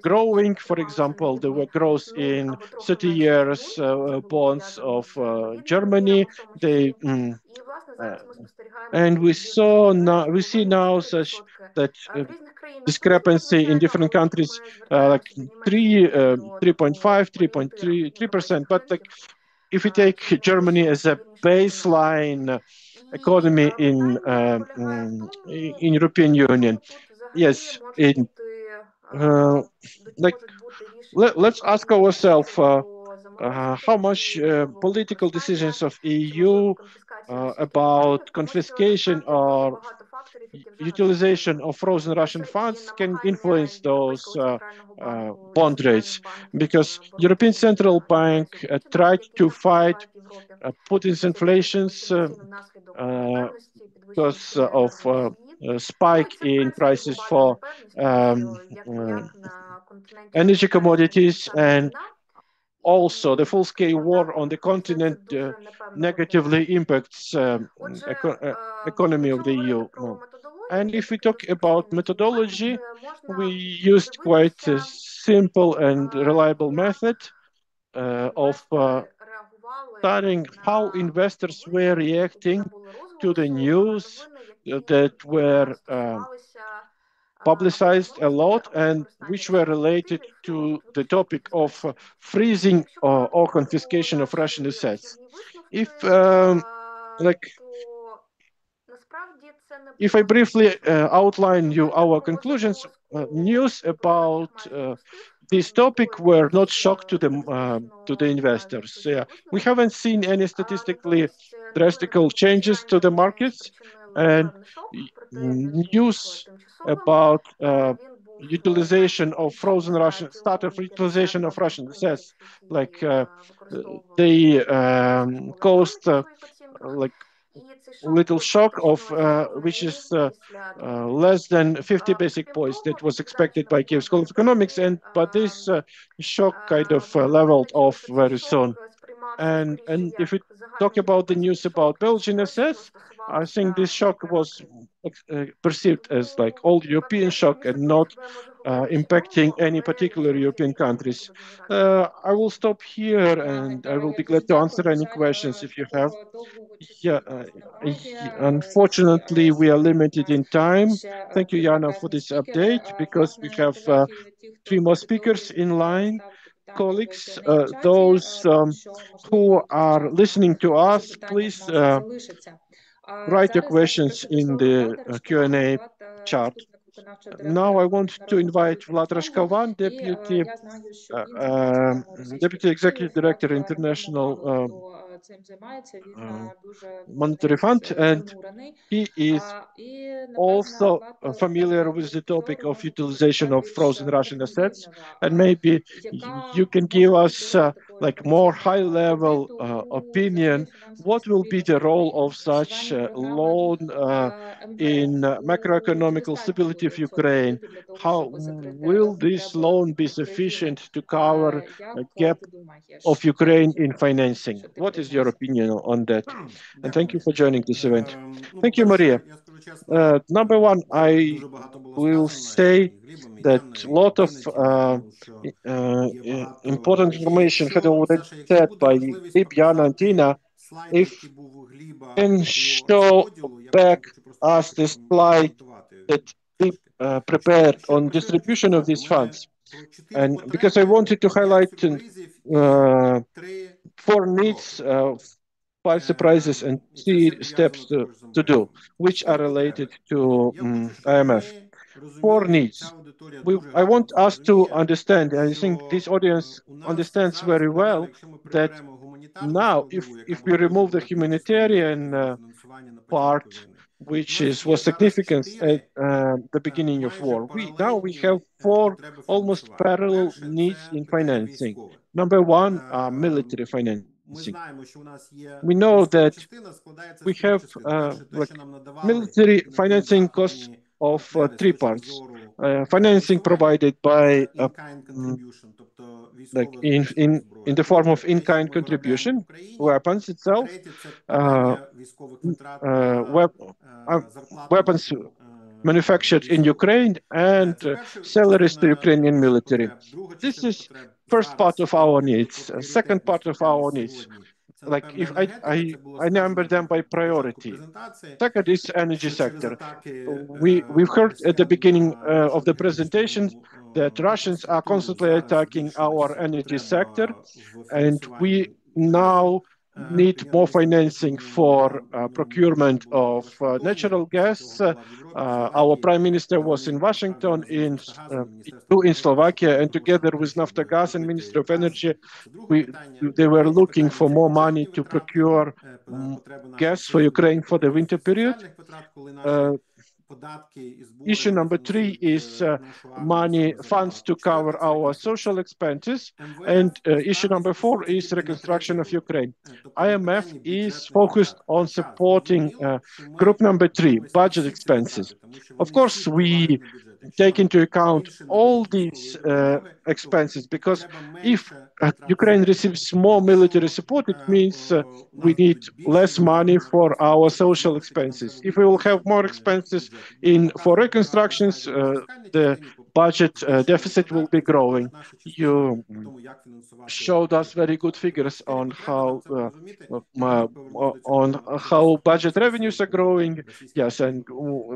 growing. For example, there were growth in 30 years bonds of Germany. They and we see now such that discrepancy in different countries, like 3.5, 3.3%. But like if we take Germany as a baseline economy in European Union, yes, let's ask ourselves how much political decisions of EU about confiscation or utilization of frozen Russian funds can influence those bond rates, because European Central Bank tried to fight Putin's inflations because of spike in prices for energy commodities, and also the full-scale war on the continent negatively impacts economy of the EU. And if we talk about methodology, we used quite a simple and reliable method of studying how investors were reacting to the news that were publicized a lot and which were related to the topic of freezing or confiscation of Russian assets. If I briefly outline you our conclusions, news about this topic were not shock to the investors. We haven't seen any statistically drastic changes to the markets, and news about utilization of frozen Russian start of utilization of Russian assets, like they caused like little shock of which is less than 50 basic points that was expected by Kyiv School of Economics, but this shock kind of leveled off very soon. And if we talk about the news about Belgian assets, I think this shock was perceived as like all European shock and not impacting any particular European countries. I will stop here and I will be glad to answer any questions if you have. Yeah, unfortunately, we are limited in time. Thank you, Iana, for this update, because we have 3 more speakers in line. Colleagues, those who are listening to us, please write your questions in the Q&A chat. Now I want to invite Vlad Rashkovan, Deputy Executive Director, International monetary fund, and he is also familiar with the topic of utilization of frozen Russian assets. And maybe you can give us like more high-level opinion. What will be the role of such loan in macroeconomical stability of Ukraine? How will this loan be sufficient to cover a gap of Ukraine in financing? What is your opinion on that? And thank you for joining this event. Thank you, Maria. Number one, I will say that a lot of important information had already said by Hlib, Iana, and Tina. If can show back us the slide that Hlib prepared on distribution of these funds. And because I wanted to highlight four needs, five surprises, and three steps to do, which are related to IMF. Four needs. I want us to understand, and I think this audience understands very well, that now if we remove the humanitarian part, which was significant at the beginning of war, now we have four almost parallel needs in financing. Number one, military financing. We know that we have like military financing costs of three parts. Financing provided by like in the form of in-kind contribution, weapons itself, weapons manufactured in Ukraine, and salaries to Ukrainian military. This is first part of our needs. Second part of our needs, like if I number them by priority. Second is energy sector. We've heard at the beginning of the presentation that Russians are constantly attacking our energy sector, and we now need more financing for procurement of natural gas. Our prime minister was in Washington, in Slovakia, and together with Naftogaz and Ministry of Energy, they were looking for more money to procure gas for Ukraine for the winter period. Issue number three is funds to cover our social expenses. And issue number four is reconstruction of Ukraine. IMF is focused on supporting group number three, budget expenses. Of course, we take into account all these expenses, because if Ukraine receives more military support, it means we need less money for our social expenses. If we will have more expenses for reconstructions, the budget deficit will be growing. You showed us very good figures on how budget revenues are growing. Yes, and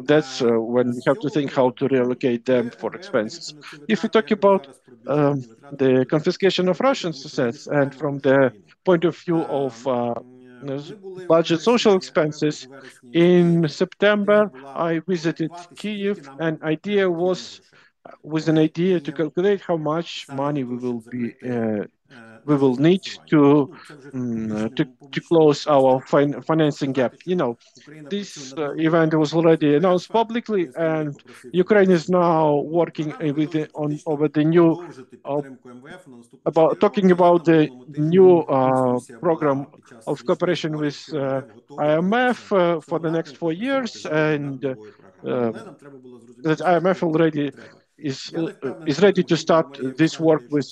that's when we have to think how to reallocate them for expenses. If we talk about the confiscation of Russian assets, and from the point of view of budget social expenses, in September I visited Kyiv, and idea was with an idea to calculate how much money we will need to close our financing gap. You know, this event was already announced publicly, and Ukraine is now working over the new talking about the new program of cooperation with IMF for the next 4 years, and that IMF already is ready to start this work with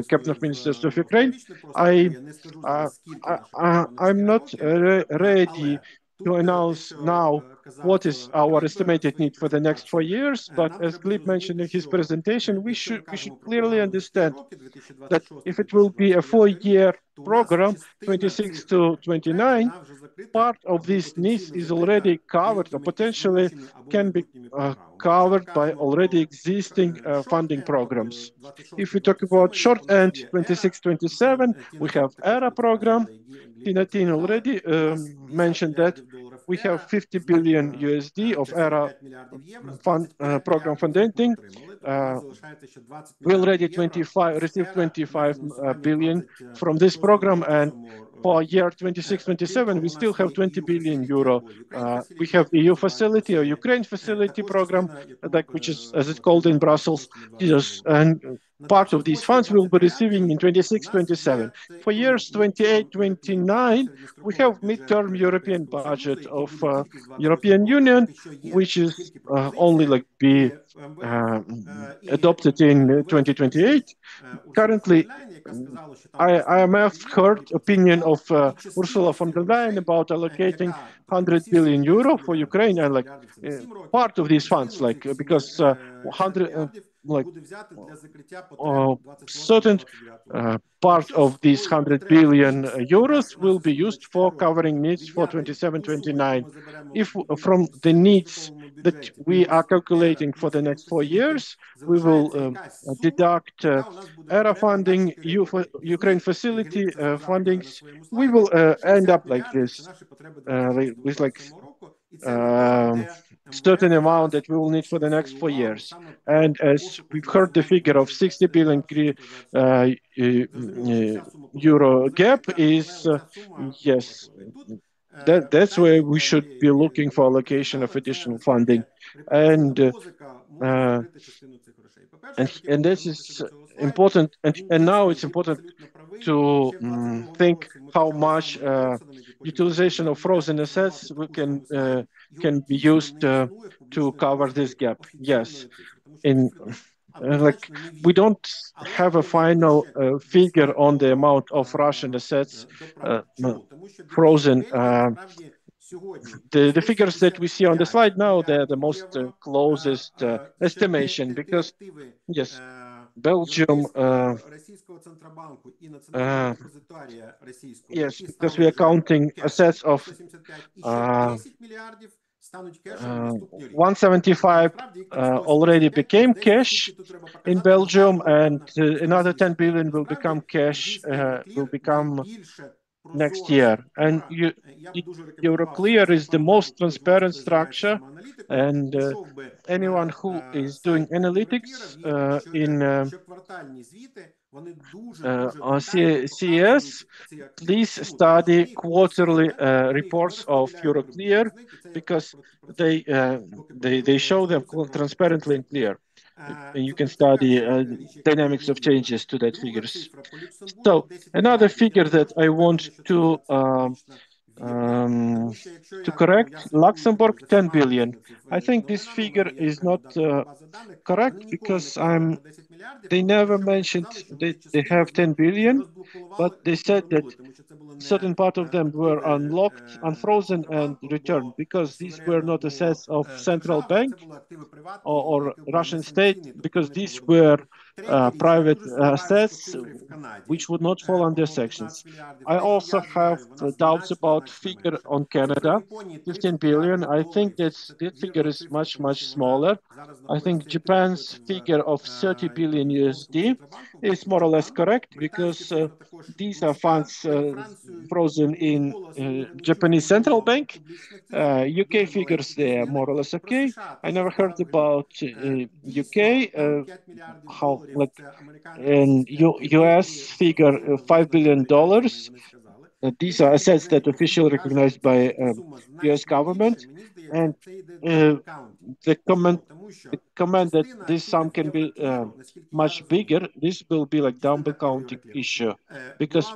cabinet ministers of Ukraine. I'm not ready to announce now what is our estimated need for the next 4 years, but as Hlib mentioned in his presentation, we should clearly understand that if it will be a 4-year program, 26 to 29, part of this needs is already covered, or potentially can be covered by already existing funding programs. If we talk about short end, 26-27, we have ERA program. Tinatin already mentioned that we have 50 billion USD of ERA program funding. We already received 25 billion from this program, and for year 26-27, we still have 20 billion euro. We have EU facility or Ukraine facility program, which is, as it's called in Brussels, and part of these funds we'll be receiving in 26-27. For years 28-29, we have midterm European budget of European Union, which is only be adopted in 2028. Currently, IMF heard opinion of Ursula von der Leyen about allocating 100 billion euro for Ukraine, and part of these funds, because 100 certain part of these 100 billion euros will be used for covering needs for 27-29. If from the needs that we are calculating for the next 4 years, we will deduct ERA funding, Ukraine facility fundings, we will end up like this, with certain amount that we will need for the next 4 years. And as we've heard, the figure of 60 billion euro gap is, yes, that's where we should be looking for allocation of additional funding. And this is important. And now it's important to think how much utilization of frozen assets can be used to cover this gap. Yes, we don't have a final figure on the amount of Russian assets frozen. The figures that we see on the slide now, they're the most closest estimation, because yes, Belgium, yes, because we are counting assets of 175 already became cash in Belgium, and another 10 billion will become cash, will become next year. And Euroclear is the most transparent structure, and anyone who is doing analytics in CES, please study quarterly reports of Euroclear, because they show them transparently and clear. And you can study dynamics of changes to that figures. So another figure that I want to correct, Luxembourg 10 billion. I think this figure is not correct, because they never mentioned they have 10 billion, but they said that certain part of them were unlocked, unfrozen, and returned, because these were not assets of central bank or Russian state, because these were private assets which would not fall under sanctions. I also have doubts about figure on Canada, 15 billion. I think that figure is much, much smaller. I think Japan's figure of 30 billion USD is more or less correct, because these are funds frozen in Japanese central bank. UK figures, they are more or less okay. I never heard about UK, how and US figure $5 billion. These are assets that officially recognized by US government, and the comment that this sum can be much bigger, this will be like double counting issue, because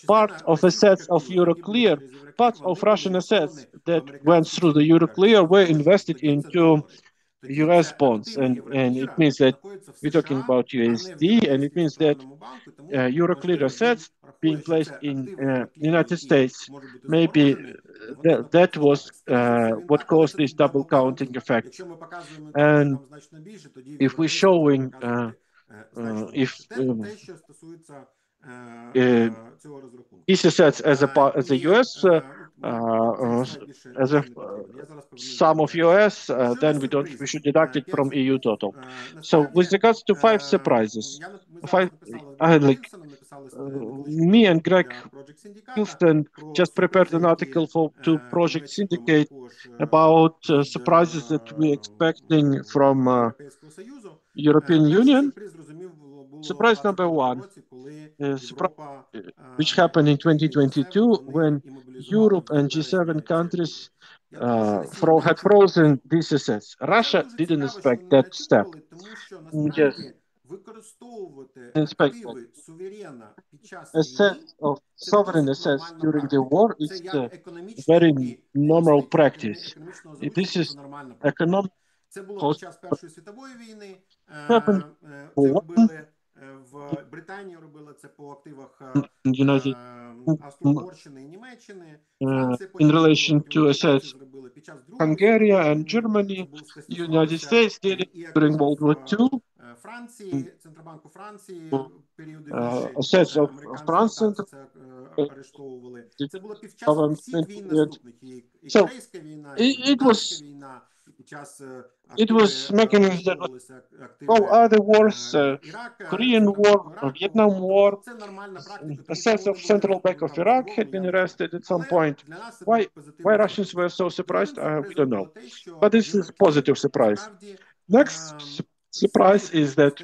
part of assets of Euroclear, part of Russian assets that went through the Euroclear were invested into US bonds, and it means that we're talking about USD, and it means that Euroclear assets being placed in United States, maybe that was what caused this double counting effect. And if we're showing these assets as a US as a sum of US, then we should deduct it from EU total. So with regards to 5 surprises, me and Greg Hilston just prepared an article to Project Syndicate about surprises that we're expecting from European Union. surprise number one, which happened in 2022 when Europe and G7 countries had frozen these assets. Russia didn't expect that step. Just expect that. Assets of sovereign assets during the war is a very normal practice. This is economic. Це було під час Першої світової війни. В Британії робили це по активах Австро-Угорщини і Німеччини. Франція In relation to assets, зробили під час Другої Hungary and Germany, United States did it during World War II. Франції, Центробанку Франції, періоди assets of France арештовували. Це було під час всіх війн наступних. І Корейська війна, і Афганська війна. It was mechanisms that all other wars, Korean War, Vietnam War, assets of Central Bank of Iraq had been arrested at some point. Why Russians were so surprised, we don't know. But this is a positive surprise. Next surprise is that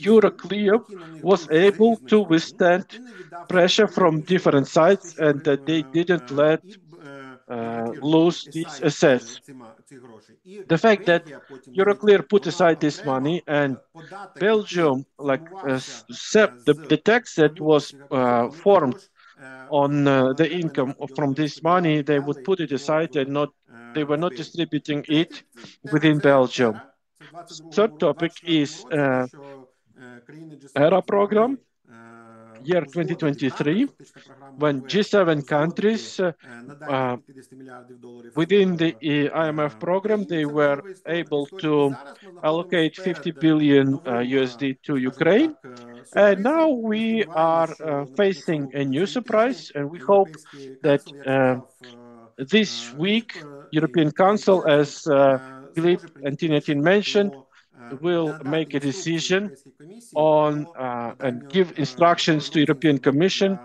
Euroclear was able to withstand pressure from different sides and that they didn't let lose these assets. The fact that Euroclear put aside this money and Belgium, the tax that was formed on the income from this money, they would put it aside and they were not distributing it within Belgium. Third topic is ERA program, year 2023, when G7 countries within the IMF program, they were able to allocate 50 billion USD to Ukraine. And now we are facing a new surprise, and we hope that this week, European Council, as Hlib and Tinatin mentioned, will make a decision on and give instructions to European Commission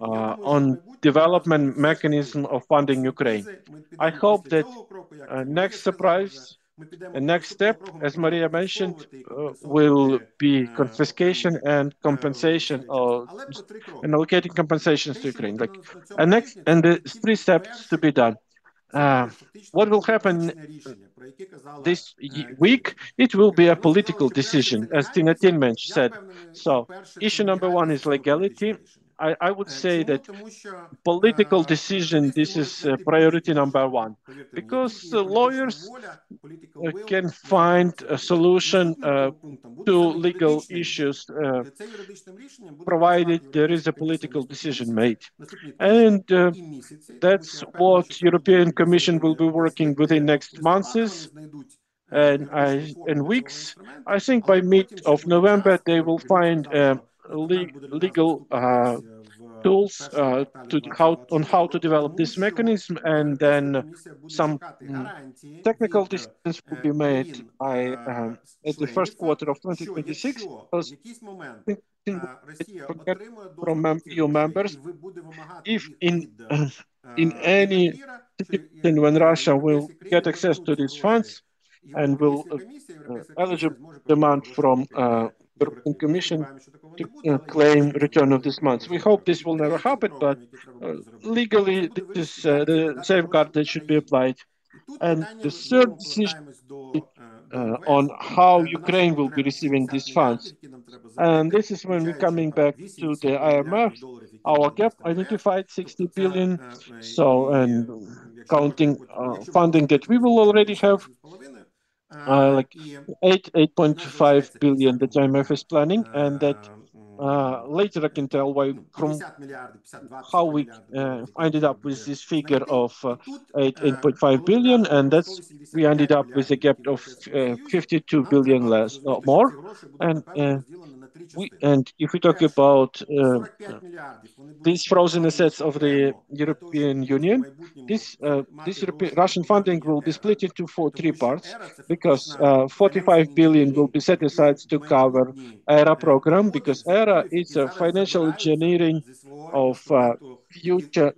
on development mechanism of funding Ukraine. I hope that next surprise and next step, as Maria mentioned, will be confiscation and compensation and allocating compensations to Ukraine. And the three steps to be done. What will happen this week? It will be a political decision, as Tinatin said. So issue number one is legality. I would say that political decision, this is priority number one, because lawyers can find a solution to legal issues, provided there is a political decision made. And that's what European Commission will be working within next months and weeks. I think by mid of November, they will find legal tools on how to develop this mechanism, and then some technical decisions will be made at the first quarter of 2026. From EU members, if in any situation when Russia will get access to these funds and will eligible demand from European Commission to claim return of these funds. We hope this will never happen, but legally this is the safeguard that should be applied. And the third decision on how Ukraine will be receiving these funds. And this is when we're coming back to the IMF. Our gap identified 60 billion. So, and counting funding that we will already have, like 8.5 billion that IMF is planning, and that later I can tell why from how we ended up with this figure of 8.5 billion, and that's we ended up with a gap of 52 billion less or more. And if we talk about these frozen assets of the European Union, this Russian funding will be split into three parts, because 45 billion will be set aside to cover ERA program, because ERA is a financial engineering of future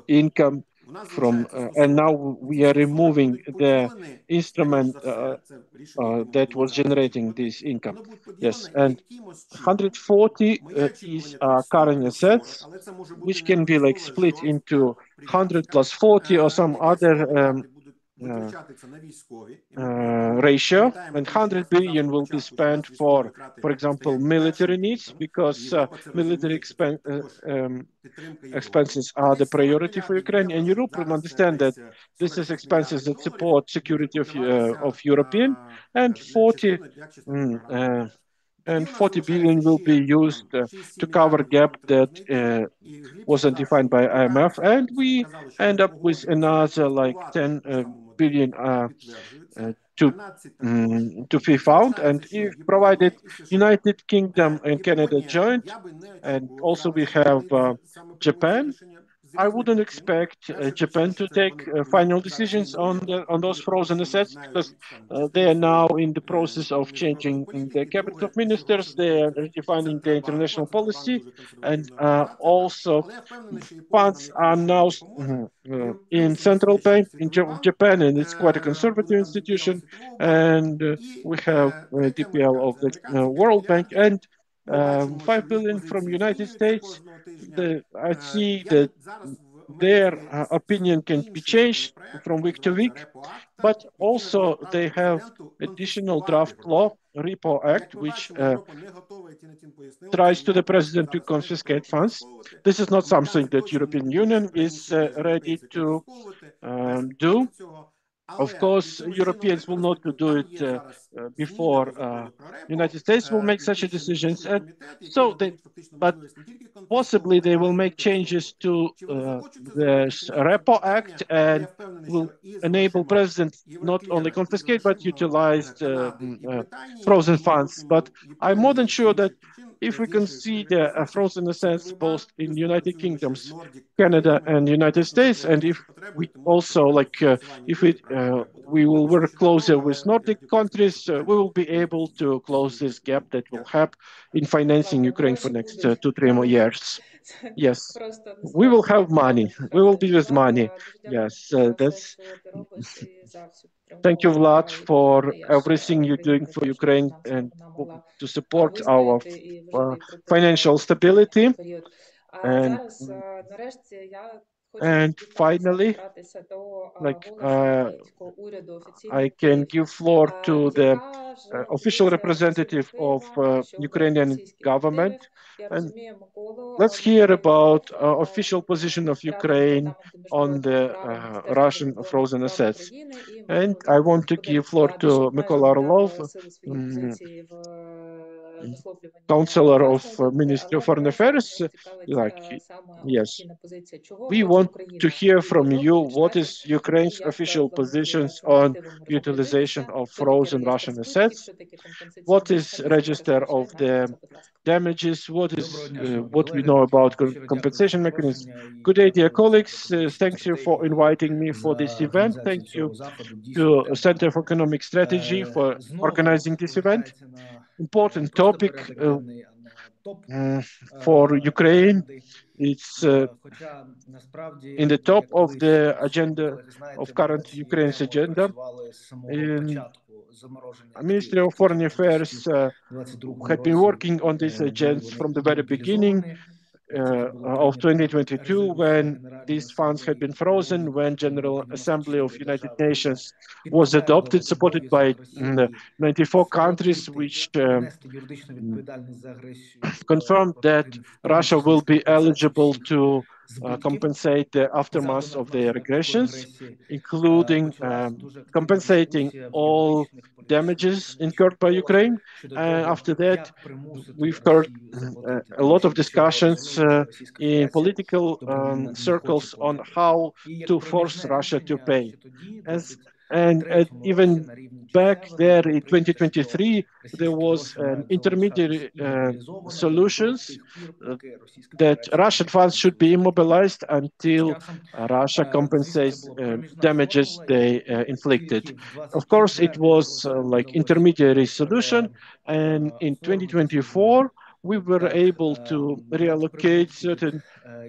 income from, and now we are removing the instrument that was generating this income. Yes, and 140 is current assets, which can be like split into 100 plus 40 or some other ratio, and 100 billion will be spent for example, military needs, because military expenses are the priority for Ukraine, and Europe understand that this is expenses that support security of European, and 40 billion will be used to cover gap that wasn't defined by IMF, and we end up with another like 10 billion to be found, and if provided United Kingdom and Canada joined, and also we have Japan. I wouldn't expect Japan to take final decisions on those frozen assets, because they are now in the process of changing the cabinet of ministers. They are defining the international policy, and also funds are now in central bank in Japan, and it's quite a conservative institution. And we have DPL of the World Bank, and 5 billion from United States. I see that their opinion can be changed from week to week, but also they have additional draft law, Repo Act, which tries to the president to confiscate funds. This is not something that European Union is ready to do. Of course, Europeans will not do it before United States will make such a decisions, and so but possibly they will make changes to the Repo Act and will enable president not only confiscate but utilize frozen funds. But I'm more than sure that if we consider frozen assets both in United Kingdoms, Canada, and United States, and if we also if we will work closer with Nordic countries, we will be able to close this gap that will have in financing Ukraine for next 2-3 more years. Yes, we will have money. We will be with money. Yes, that's. Thank you, Vlad, for everything you're doing for Ukraine and to support our financial stability. And finally, I can give floor to the official representative of Ukrainian government, and let's hear about official position of Ukraine on the Russian frozen assets. And I want to give floor to Mykola Orlov, Counselor of Ministry of Foreign Affairs. Yes, we want to hear from you what is Ukraine's official positions on utilization of frozen Russian assets. What is register of the damages? What is what we know about compensation mechanisms? Good day, dear colleagues. Thank you for inviting me for this event. Thank you to Center for Economic Strategy for organizing this event. Important topic for Ukraine. It's in the top of the agenda of current Ukraine's agenda. In Ministry of Foreign Affairs had been working on this agenda from the very beginning of 2022, when these funds had been frozen, when General Assembly of United Nations was adopted, supported by 94 countries, which confirmed that Russia will be eligible to compensate the aftermath of their aggressions, including compensating all damages incurred by Ukraine. And after that, we've heard a lot of discussions in political circles on how to force Russia to pay. And even back there in 2023, there was an intermediary solutions that Russian funds should be immobilized until Russia compensates damages they inflicted. Of course, it was like intermediary solution, and in 2024, we were able to reallocate certain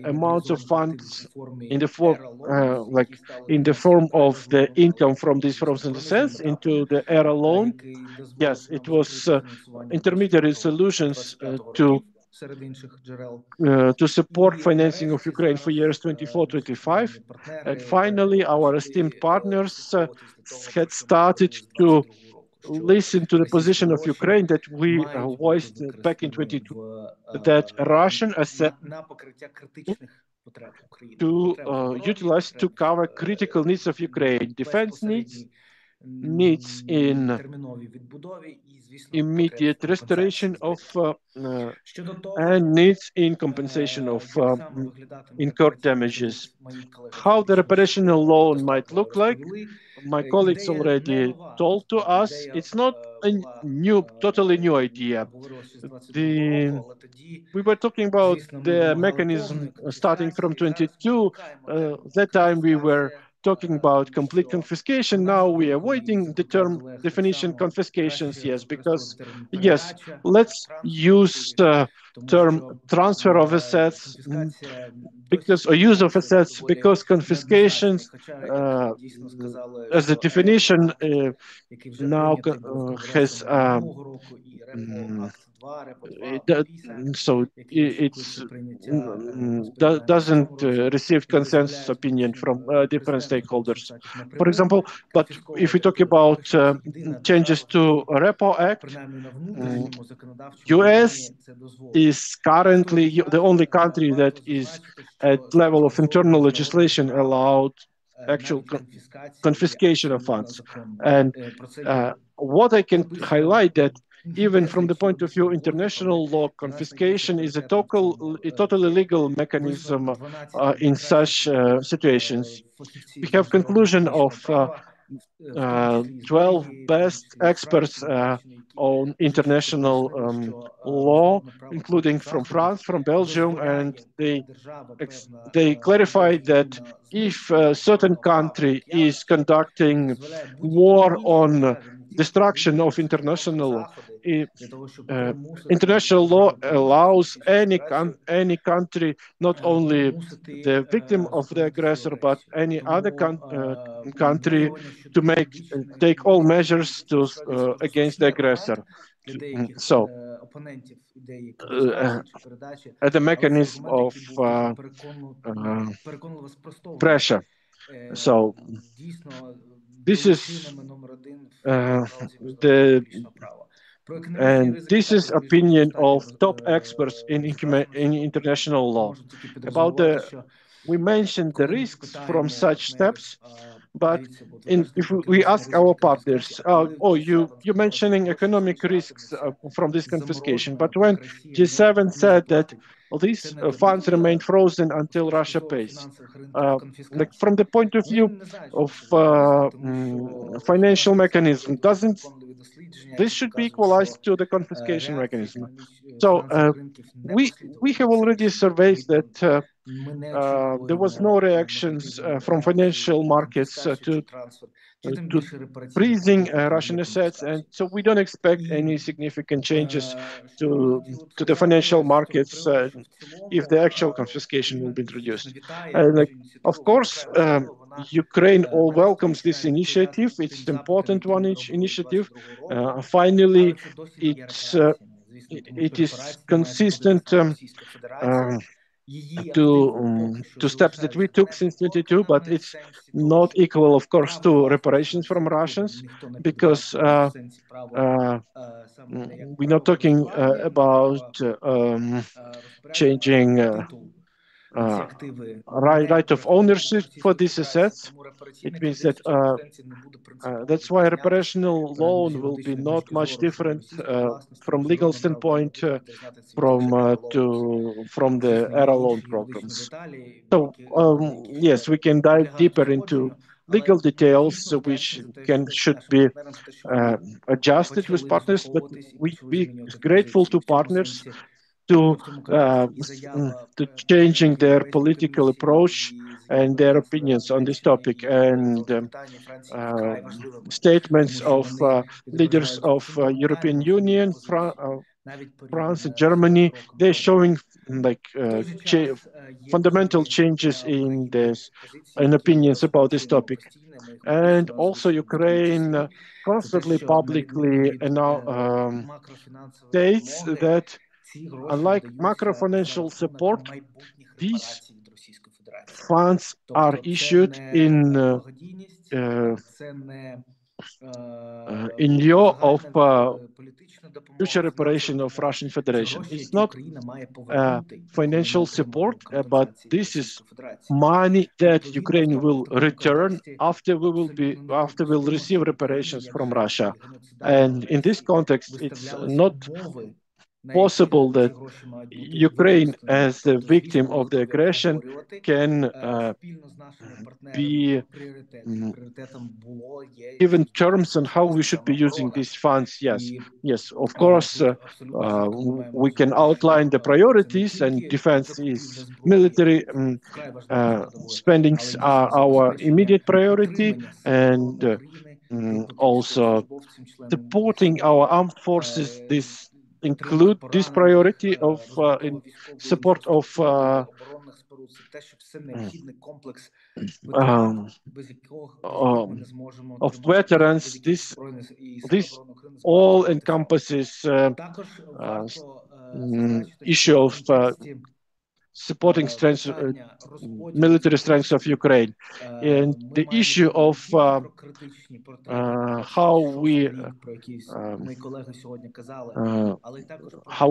amounts of funds in the form, in the form of the income from these frozen assets into the ERA loan. Yes, it was intermediary solutions to support financing of Ukraine for years 24-25. And finally, our esteemed partners had started to listen to the position of Ukraine that we voiced back in 22, that Russian assets to utilize to cover critical needs of Ukraine, defense needs, needs in immediate restoration of and needs in compensation of incurred damages. How the reparation loan might look like, my colleagues already told to us. It's not a totally new idea. We were talking about the mechanism starting from 22. That time we were talking about complete confiscation. Now we are avoiding the term definition confiscations, yes, because, yes, let's use the term transfer of assets, because, or use of assets, because confiscations, as a definition, now has so it's doesn't receive consensus opinion from different stakeholders. For example, but if we talk about changes to Repo Act, US is currently the only country that is at level of internal legislation allowed actual confiscation of funds. And what I can highlight that even from the point of view international law, confiscation is a totally legal mechanism in such situations. We have conclusion of 12 best experts on international law, including from France, from Belgium, and they clarified that if a certain country is conducting war on destruction of international law, international law allows any country, not only the victim of the aggressor, but any other country, to take all measures to against the aggressor. So, at the mechanism of pressure. So, this is this is opinion of top experts in international law. About we mentioned the risks from such steps, but if we ask our partners, oh, you're mentioning economic risks from this confiscation, but when G7 said that these funds remain frozen until Russia pays, like from the point of view of financial mechanism, this should be equalized to the confiscation mechanism. So we have already surveyed that there was no reactions from financial markets to freezing Russian assets, and so we don't expect any significant changes to the financial markets if the actual confiscation will be introduced. Of course, Ukraine all welcomes this initiative. It's an important initiative. Finally, it is consistent to steps that we took since 22, but it's not equal, of course, to reparations from Russians, because we're not talking about changing right of ownership for these assets. It means that that's why a reparational loan will be not much different from legal standpoint from the ERA loan programs. So yes, we can dive deeper into legal details, which should be adjusted with partners, but we be grateful to partners to changing their political approach and their opinions on this topic, and statements of leaders of European Union, France and Germany, they're showing like fundamental changes in opinions about this topic. And also Ukraine constantly publicly states that unlike macro-financial support, these funds are issued in lieu of future reparation of Russian Federation. It's not financial support, but this is money that Ukraine will return after we'll receive reparations from Russia. And in this context, it's not possible that Ukraine, as the victim of the aggression, can be given terms on how we should be using these funds. Yes, of course, we can outline the priorities, and defense is military spendings are our immediate priority, and also supporting our armed forces. This include this priority of in support of veterans. This all encompasses issue of supporting military strengths of Ukraine, and the issue of how we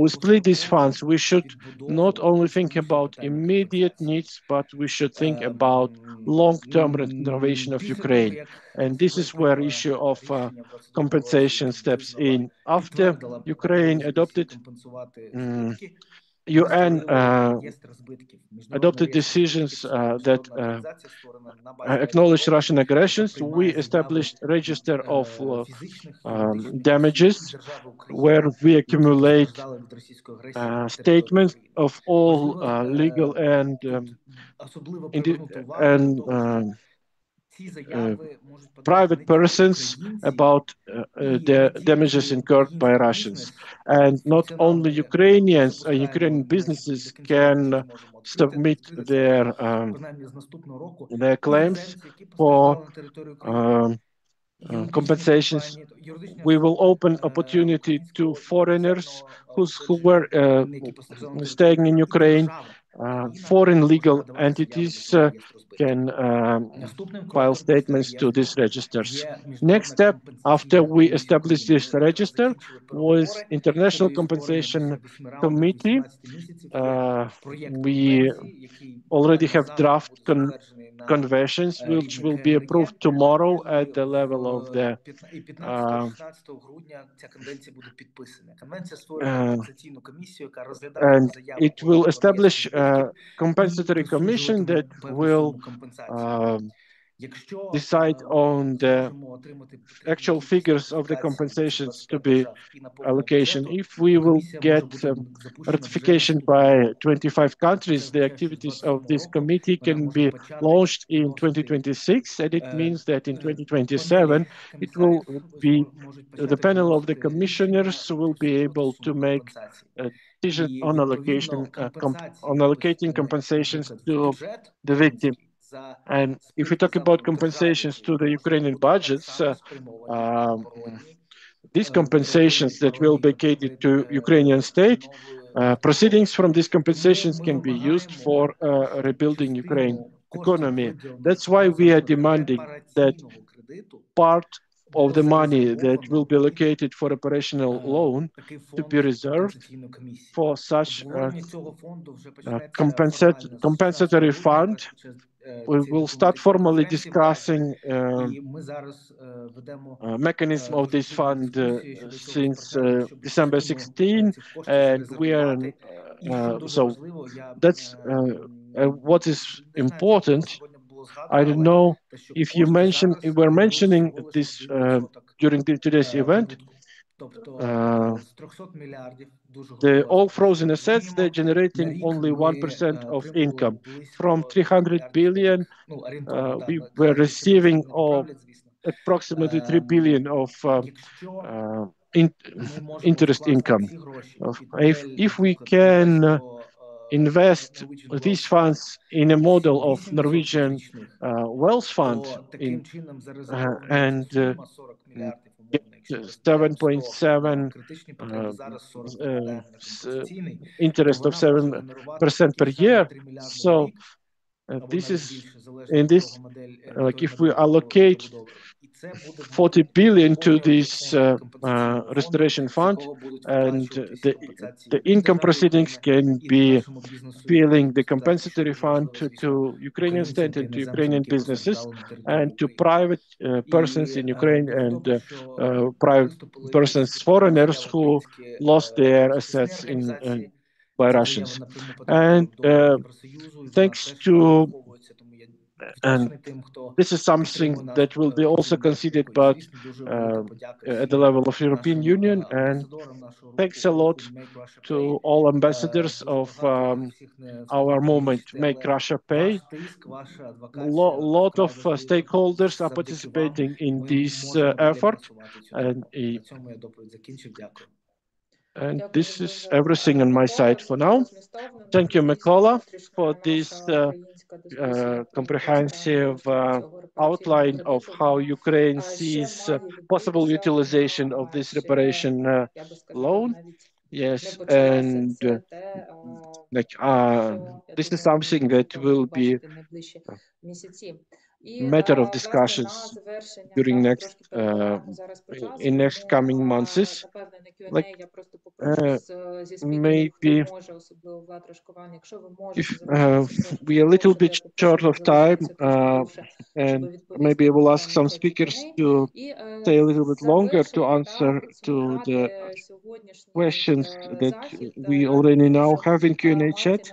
split these funds. We should not only think about immediate needs, but we should think about long-term renovation of Ukraine. And this is where issue of compensation steps in. After Ukraine adopted UN adopted decisions that acknowledge Russian aggressions, we established a register of damages where we accumulate statements of all legal and private persons about the damages incurred by Russians. And not only Ukrainians, Ukrainian businesses can submit their claims for compensations. We will open opportunity to foreigners who were staying in Ukraine. Foreign legal entities can file statements to these registers. Next step, after we establish this register, was International Compensation Committee. We already have draft conventions, which will be approved tomorrow at the level of the and it will establish a compensatory commission that will decide on the actual figures of the compensations to be allocation. If we will get ratification by 25 countries, the activities of this committee can be launched in 2026, and it means that in 2027 it will be the panel of the commissioners will be able to make a decision on allocating compensations to the victim. And if we talk about compensations to the Ukrainian budgets, these compensations that will be catered to Ukrainian state, proceedings from these compensations can be used for rebuilding Ukraine economy. That's why we are demanding that part of the money that will be allocated for operational loan to be reserved for such compensatory fund. We will start formally discussing mechanism of this fund since December 16, and we are so that's what is important. I don't know if you were mentioning this during today's event. The all frozen assets, they're generating only 1% of income. From 300 billion, we were receiving approximately 3 billion of interest income. If we can invest these funds in a model of Norwegian wealth fund and get 7.7 interest of 7% per year. So this is in this, like if we allocate 40 billion to this restoration fund, and the income proceedings can be filling the compensatory fund to Ukrainian state and to Ukrainian businesses and to private persons in Ukraine and private persons, foreigners who lost their assets by Russians. And thanks to, and this is something that will be also considered, but at the level of European Union. And thanks a lot to all ambassadors of our movement, Make Russia Pay. Lot of stakeholders are participating in this effort. And this is everything on my side for now. Thank you, Mykola, for this comprehensive outline of how Ukraine sees possible utilization of this reparation loan. Yes, and this is something that will be matter of discussions during in next coming months. Maybe if we are a little bit short of time, and maybe I will ask some speakers to stay a little bit longer to answer to the questions that we already now have in Q&A chat.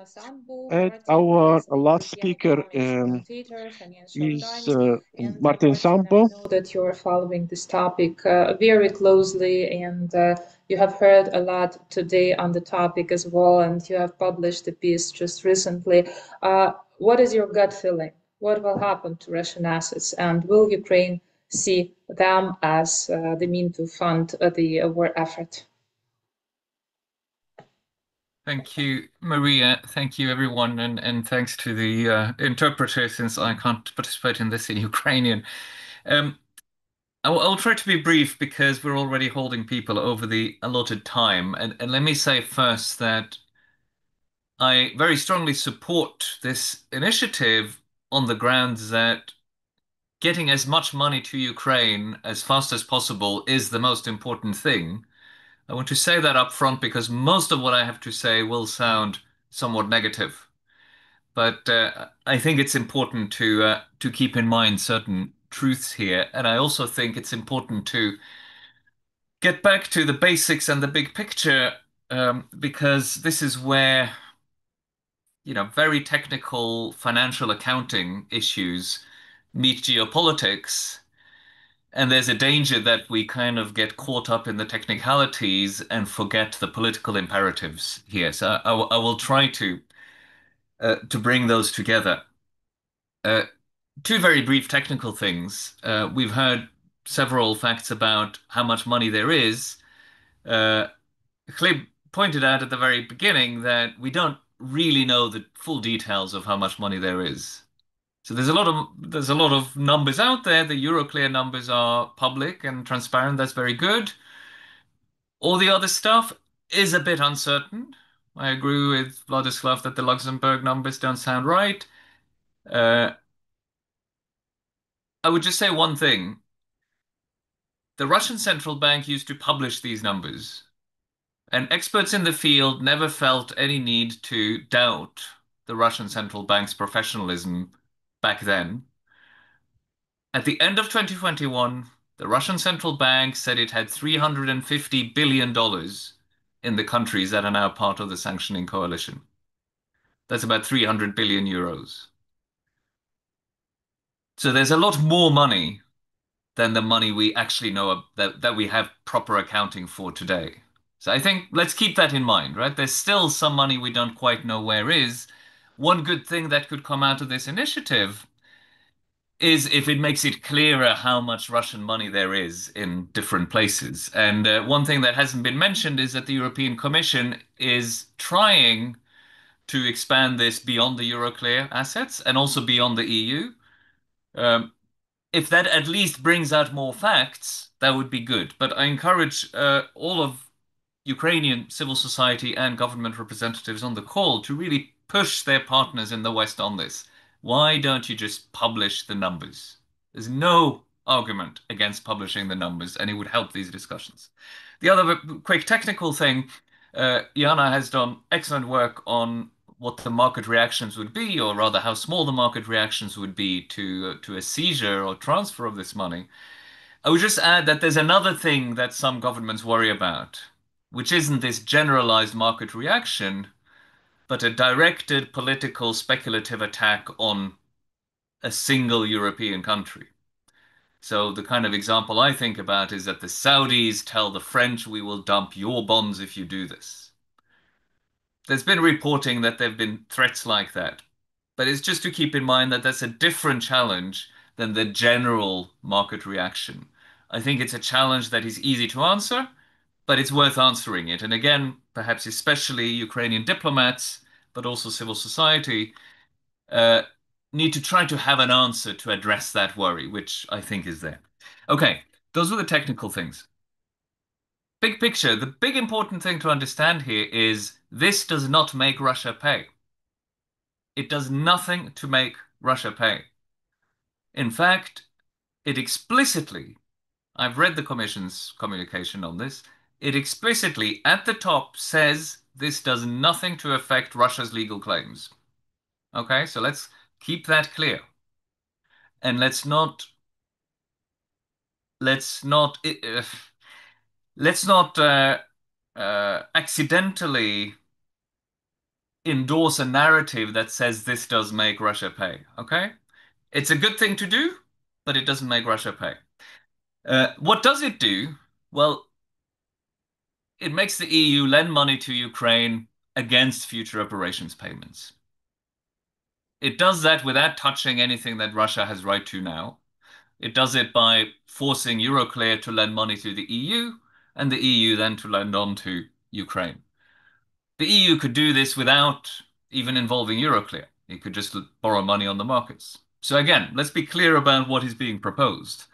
And our last speaker is Martin Sandbu. I know that you're following this topic very closely, and you have heard a lot today on the topic as well, and you have published a piece just recently. What is your gut feeling? What will happen to Russian assets, and will Ukraine see them as the means to fund the war effort? Thank you, Maria. Thank you, everyone, and thanks to the interpreter, since I can't participate in this in Ukrainian. I'll try to be brief because we're already holding people over the allotted time. And let me say first that I very strongly support this initiative on the grounds that getting as much money to Ukraine as fast as possible is the most important thing. I want to say that up front because most of what I have to say will sound somewhat negative. But I think it's important to keep in mind certain truths here. And I also think it's important to get back to the basics and the big picture, because this is where, very technical financial accounting issues meet geopolitics. And there's a danger that we kind of get caught up in the technicalities and forget the political imperatives here. So I will try to bring those together. Two very brief technical things. We've heard several facts about how much money there is. Hlib pointed out at the very beginning that we don't really know the full details of how much money there is. So there's a lot of numbers out there. The Euroclear numbers are public and transparent. That's very good. All the other stuff is a bit uncertain. I agree with Vladyslav that the Luxembourg numbers don't sound right. I would just say one thing. The Russian central bank used to publish these numbers, and experts in the field never felt any need to doubt the Russian central bank's professionalism back then. At the end of 2021, the Russian central bank said it had $350 billion in the countries that are now part of the sanctioning coalition. That's about 300 billion euros. So there's a lot more money than the money we actually know that we have proper accounting for today. So I think let's keep that in mind, right? There's still some money we don't quite know where is. One good thing that could come out of this initiative is if it makes it clearer how much Russian money there is in different places. And one thing that hasn't been mentioned is that the European Commission is trying to expand this beyond the Euroclear assets and also beyond the EU. If that at least brings out more facts, that would be good. But I encourage all of Ukrainian civil society and government representatives on the call to really push their partners in the West on this. Why don't you just publish the numbers? There's no argument against publishing the numbers, and it would help these discussions. The other quick technical thing, Iana has done excellent work on what the market reactions would be, or rather how small the market reactions would be to a seizure or transfer of this money. I would just add that there's another thing that some governments worry about, which isn't this generalized market reaction, but a directed political speculative attack on a single European country. So the kind of example I think about is that the Saudis tell the French, we will dump your bonds if you do this. There's been reporting that there have been threats like that, but it's just to keep in mind that that's a different challenge than the general market reaction. I think it's a challenge that is easy to answer, but it's worth answering it. And again, perhaps especially Ukrainian diplomats, but also civil society, need to try to have an answer to address that worry, which I think is there. Okay, those were the technical things. Big picture, the big important thing to understand here is this does not make Russia pay. It does nothing to make Russia pay. In fact, it explicitly, I've read the Commission's communication on this, it explicitly at the top says this does nothing to affect Russia's legal claims. Okay, so let's keep that clear. And let's not accidentally endorse a narrative that says this does make Russia pay. Okay, it's a good thing to do, but it doesn't make Russia pay. What does it do? Well, it makes the EU lend money to Ukraine against future reparations payments. It does that without touching anything that Russia has right to now. It does it by forcing Euroclear to lend money to the EU, and the EU then to lend on to Ukraine. The EU could do this without even involving Euroclear. It could just borrow money on the markets. So again, let's be clear about what is being proposed.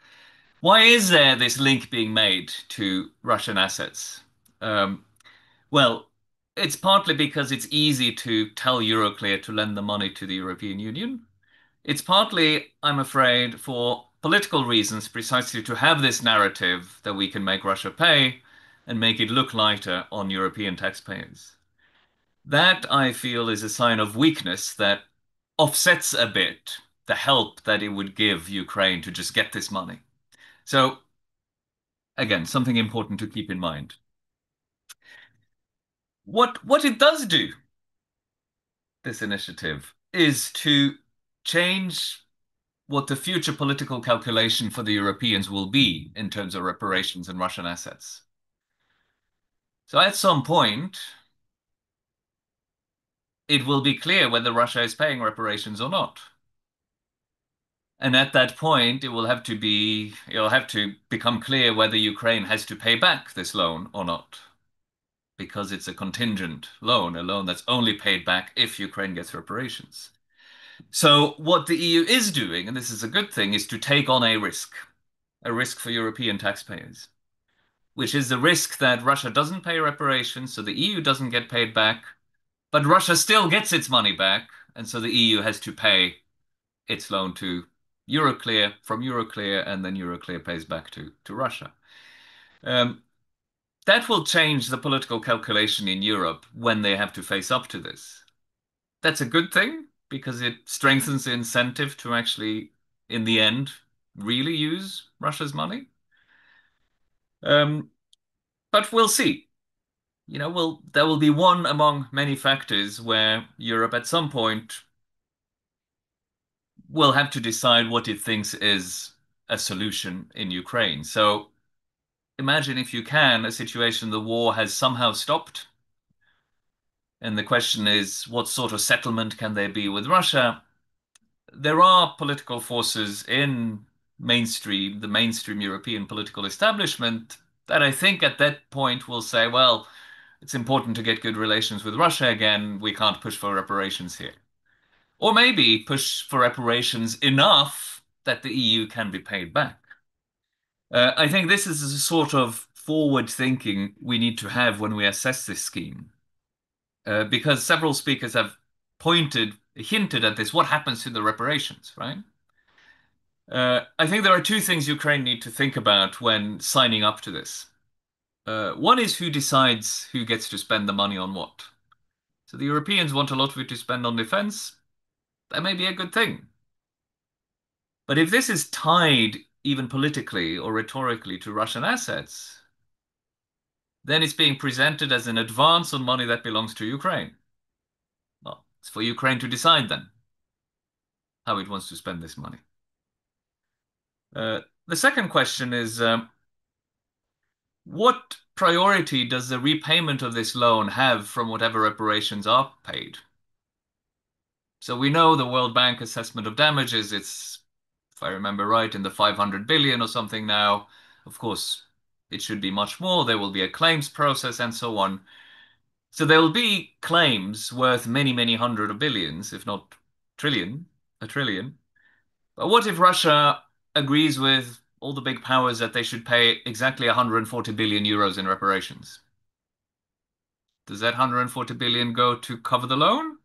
Why is there this link being made to Russian assets? Well, it's partly because it's easy to tell Euroclear to lend the money to the European Union. It's partly, I'm afraid, for political reasons, precisely to have this narrative that we can make Russia pay and make it look lighter on European taxpayers. That, I feel, is a sign of weakness that offsets a bit the help that it would give Ukraine to just get this money. So, again, something important to keep in mind. What it does do, this initiative, is to change what the future political calculation for the Europeans will be in terms of reparations and Russian assets. So at some point, it will be clear whether Russia is paying reparations or not. And at that point, it'll have to become clear whether Ukraine has to pay back this loan or not, because it's a contingent loan, a loan that's only paid back if Ukraine gets reparations. So what the EU is doing, and this is a good thing, is to take on a risk for European taxpayers, which is the risk that Russia doesn't pay reparations, so the EU doesn't get paid back, but Russia still gets its money back, and so the EU has to pay its loan to Euroclear from Euroclear, and then Euroclear pays back to Russia. That will change the political calculation in Europe when they have to face up to this. That's a good thing because it strengthens the incentive to actually, in the end, really use Russia's money. But we'll see. There will be one among many factors where Europe at some point will have to decide what it thinks is a solution in Ukraine. So imagine, if you can, a situation the war has somehow stopped. And the question is, what sort of settlement can there be with Russia? there are political forces in the mainstream European political establishment that I think at that point will say, well, it's important to get good relations with Russia again. We can't push for reparations here. Or maybe push for reparations enough that the EU can be paid back. I think this is a sort of forward thinking we need to have when we assess this scheme. Because several speakers have hinted at this. What happens to the reparations, right? I think there are two things Ukraine need to think about when signing up to this. One is who decides who gets to spend the money on what. So the Europeans want a lot of it to spend on defense. That may be a good thing. But if this is tied even politically or rhetorically to Russian assets, then it's being presented as an advance on money that belongs to Ukraine. Well, it's for Ukraine to decide then how it wants to spend this money. The second question is, what priority does the repayment of this loan have from whatever reparations are paid? So we know the World Bank assessment of damages, it's, if I remember right, in the 500 billion or something now. Of course, it should be much more. There will be a claims process and so on. So there will be claims worth many, many hundred of billions, if not a trillion. But what if Russia agrees with all the big powers that they should pay exactly 140 billion euros in reparations? Does that 140 billion go to cover the loan?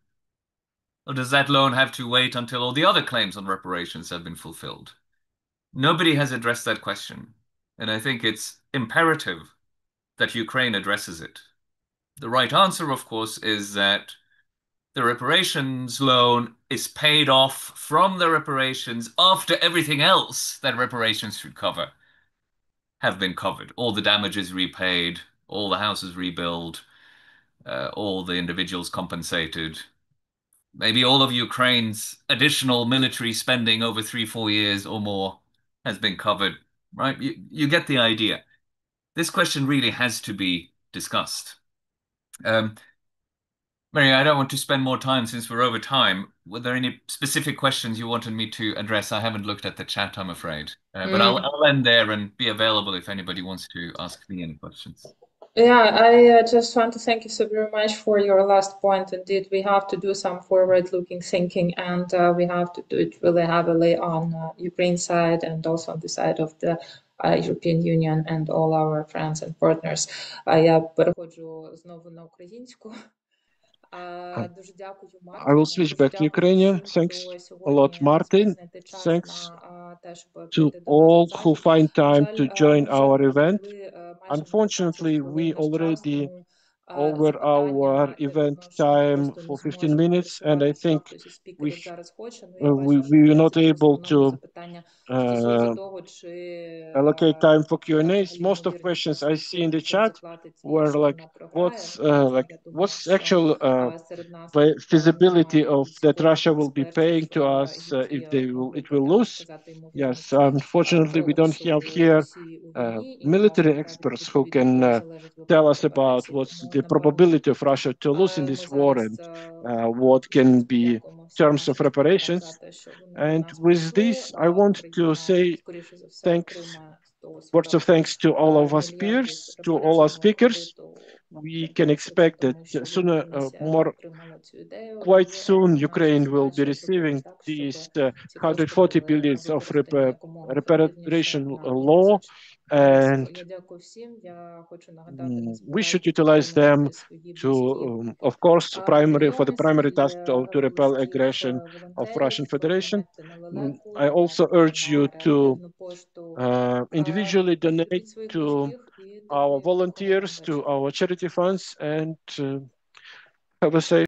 Or does that loan have to wait until all the other claims on reparations have been fulfilled? Nobody has addressed that question. And I think it's imperative that Ukraine addresses it. The right answer, of course, is that the reparations loan is paid off from the reparations after everything else that reparations should cover have been covered. All the damages repaid, all the houses rebuilt, all the individuals compensated. Maybe all of Ukraine's additional military spending over 3-4 years or more has been covered, right? You get the idea. This question really has to be discussed. Mary, I don't want to spend more time since we're over time. Were there any specific questions you wanted me to address? I haven't looked at the chat, I'm afraid. But I'll end there and be available if anybody wants to ask me any questions. Yeah, I just want to thank you so very much for your last point. Indeed, we have to do some forward-looking thinking, and we have to do it really heavily on Ukraine side and also on the side of the European Union and all our friends and partners. Я переходжу знову на українську. Дуже дякую, Мартин. I will switch back to Ukrainian. Thanks a lot, Martin. Thanks to all who find time to join our event. Unfortunately, we already over our event time for 15 minutes, and I think we were not able to allocate time for Q&As. Most of questions I see in the chat were like, what's actual feasibility of that Russia will be paying to us if it will lose? Yes, unfortunately, we don't have here military experts who can tell us about what's the probability of Russia to lose in this war and what can be terms of reparations. And with this, I want to say words of thanks to all of us peers, to all our speakers. We can expect that sooner, quite soon, Ukraine will be receiving these 140 billion of reparation law, and we should utilize them to, of course, for the primary task to repel aggression of Russian Federation. I also urge you to individually donate to our volunteers, to our charity funds, and have a safe